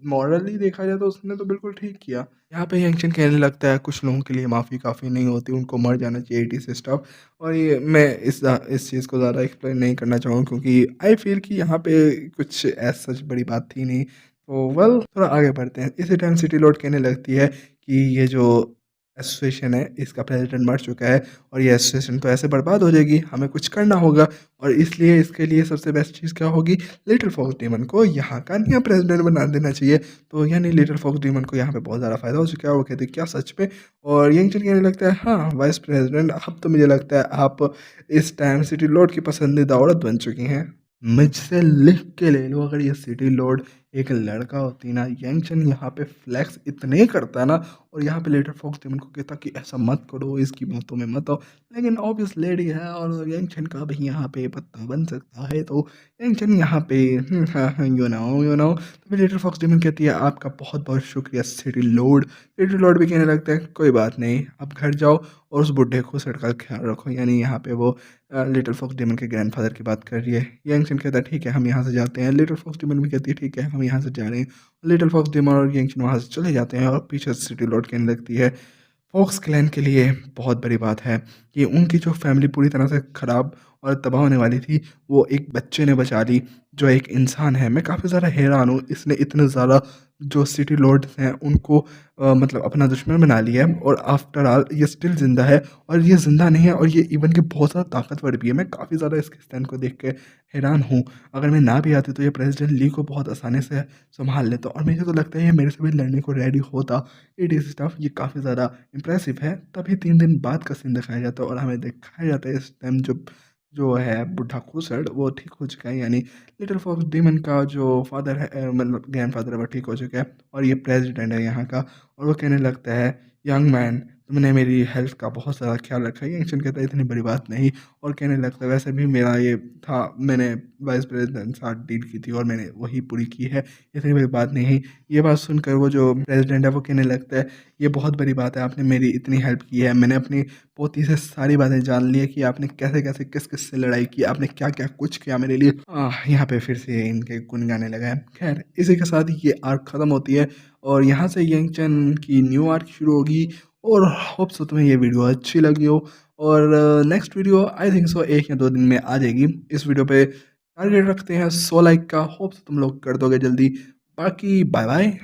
मॉरली देखा जाए तो उसने तो बिल्कुल ठीक किया। यहाँ पे यंगचन कहने लगता है कुछ लोगों के लिए माफ़ी काफ़ी नहीं होती, उनको मर जाना चाहिए इट इज़ स्टफ। और ये मैं इस चीज़ को ज़्यादा एक्सप्लेन नहीं करना चाहूँगा क्योंकि आई फ़ील कि यहाँ पे कुछ एज़ सच बड़ी बात थी नहीं। तो वेल थोड़ा आगे बढ़ते हैं। इसी टाइम सिटी लॉर्ड कहने लगती है कि ये जो एसोसिएशन है इसका प्रेज़िडेंट मर चुका है और ये एसोसिएशन तो ऐसे बर्बाद हो जाएगी, हमें कुछ करना होगा और इसलिए इसके लिए सबसे बेस्ट चीज़ क्या होगी, लिटिल फॉक्स डीमन को यहाँ का नया प्रेज़िडेंट बना देना चाहिए। तो यानी लिटिल फॉक्स डीमन को यहाँ पे बहुत ज़्यादा फ़ायदा हो चुका है। वो कहते हैं क्या सच में? और यंगचन कहने लगता है हाँ, वाइस प्रेज़िडेंट अब तो मुझे लगता है आप इस टाइम सिटी लॉर्ड की पसंदीदा औरत बन चुकी हैं। मुझसे लिख के ले लो, अगर ये सिटी लॉर्ड एक लड़का होती ना, यंगचन यहाँ पे फ्लेक्स इतने करता ना और यहाँ पे लेटर फॉक्स डेमन को कहता कि ऐसा मत करो, इसकी बातों में मत आओ। लेकिन ऑब्वियस लेडी है और यंगचन का भी यहाँ पे पत्ता बन सकता है, तो यंगचन यहाँ पे हाँ, हाँ, यू नो तो फिर लेटर फॉक्स डेमन कहती है आपका बहुत-बहुत शुक्रिया सिटी लॉर्ड। सिटी लॉर्ड भी कहने लगता है कोई बात नहीं, अब घर जाओ और उस बुड्ढे खूसट का ख्याल रखो। यानी यहाँ पे वो लिटिल फॉक्स डेमन के ग्रैंडफ़ादर की बात कर रही है। यंगचन कहता है ठीक है हम यहाँ से जाते हैं। लिटिल फॉक्स डेमन भी कहती है ठीक है हम यहाँ से जा रहे हैं। लिटिल फॉक्स डेमन और यंगचन वहाँ से चले जाते हैं और पीछे से सिटी लॉर्ड कहने लगती है फॉक्स क्लैन के लिए बहुत बड़ी बात है कि उनकी जो फैमिली पूरी तरह से ख़राब और तबाह होने वाली थी, वो एक बच्चे ने बचा ली, जो एक इंसान है। मैं काफ़ी ज़्यादा हैरान हूँ, इसने इतने ज़्यादा जो सिटी लॉर्ड्स हैं, उनको मतलब अपना दुश्मन बना लिया है और आफ्टर ऑल ये स्टिल ज़िंदा है और ये ज़िंदा नहीं है और ये इवन कि बहुत ज़्यादा ताकतवर भी है। मैं काफ़ी ज़्यादा इसके स्टैंड को देख के हैरान हूँ। अगर मैं ना भी आती, तो ये प्रेज़िडेंट ली को बहुत आसानी से सँभाल लेता और मुझे तो लगता है, ये मेरे से भी लड़ने को रेडी होता। इट इज़ टफ, ये काफ़ी ज़्यादा इम्प्रेसिव है। तभी 3 दिन बाद का सीन दिखाया जाता है और हमें दिखाया जाता है इस टाइम जब जो है बुड्ढा खूसट वो ठीक हो चुका है। यानी लिटिल फॉक्स डीमन का जो फादर है मतलब ग्रैंडफ़ादर है, वो ठीक हो चुका है और ये प्रेज़िडेंट है यहाँ का। और वो कहने लगता है यंग मैन तुमने मेरी हेल्थ का बहुत ज़्यादा ख़्याल रखा है। यंगचन कहता है इतनी बड़ी बात नहीं और कहने लगता है वैसे भी मेरा ये था, मैंने वाइस प्रेज़िडेंट के साथ डील की थी और मैंने वही पूरी की है, इतनी बड़ी बात नहीं है। ये बात सुनकर वो जो प्रेज़िडेंट है वो कहने लगता है ये बहुत बड़ी बात है, आपने मेरी इतनी हेल्प की है। मैंने अपनी पोती से सारी बातें जान ली है कि आपने कैसे-कैसे, किस-किस से लड़ाई की, आपने क्या-क्या कुछ किया मेरे लिए। यहाँ पे फिर से इनके गुन गाने लगा है। ख़ैर इसी के साथ ही ये आर्क ख़त्म होती है और यहाँ से यंगचन की न्यू आर्क शुरू होगी और होप सो तुम्हें ये वीडियो अच्छी लगी हो और next video I think so 1 या 2 दिन में आ जाएगी। इस वीडियो पे टारगेट रखते हैं 100 लाइक का, होप सो तुम लोग कर दोगे जल्दी। बाकी बाय-बाय।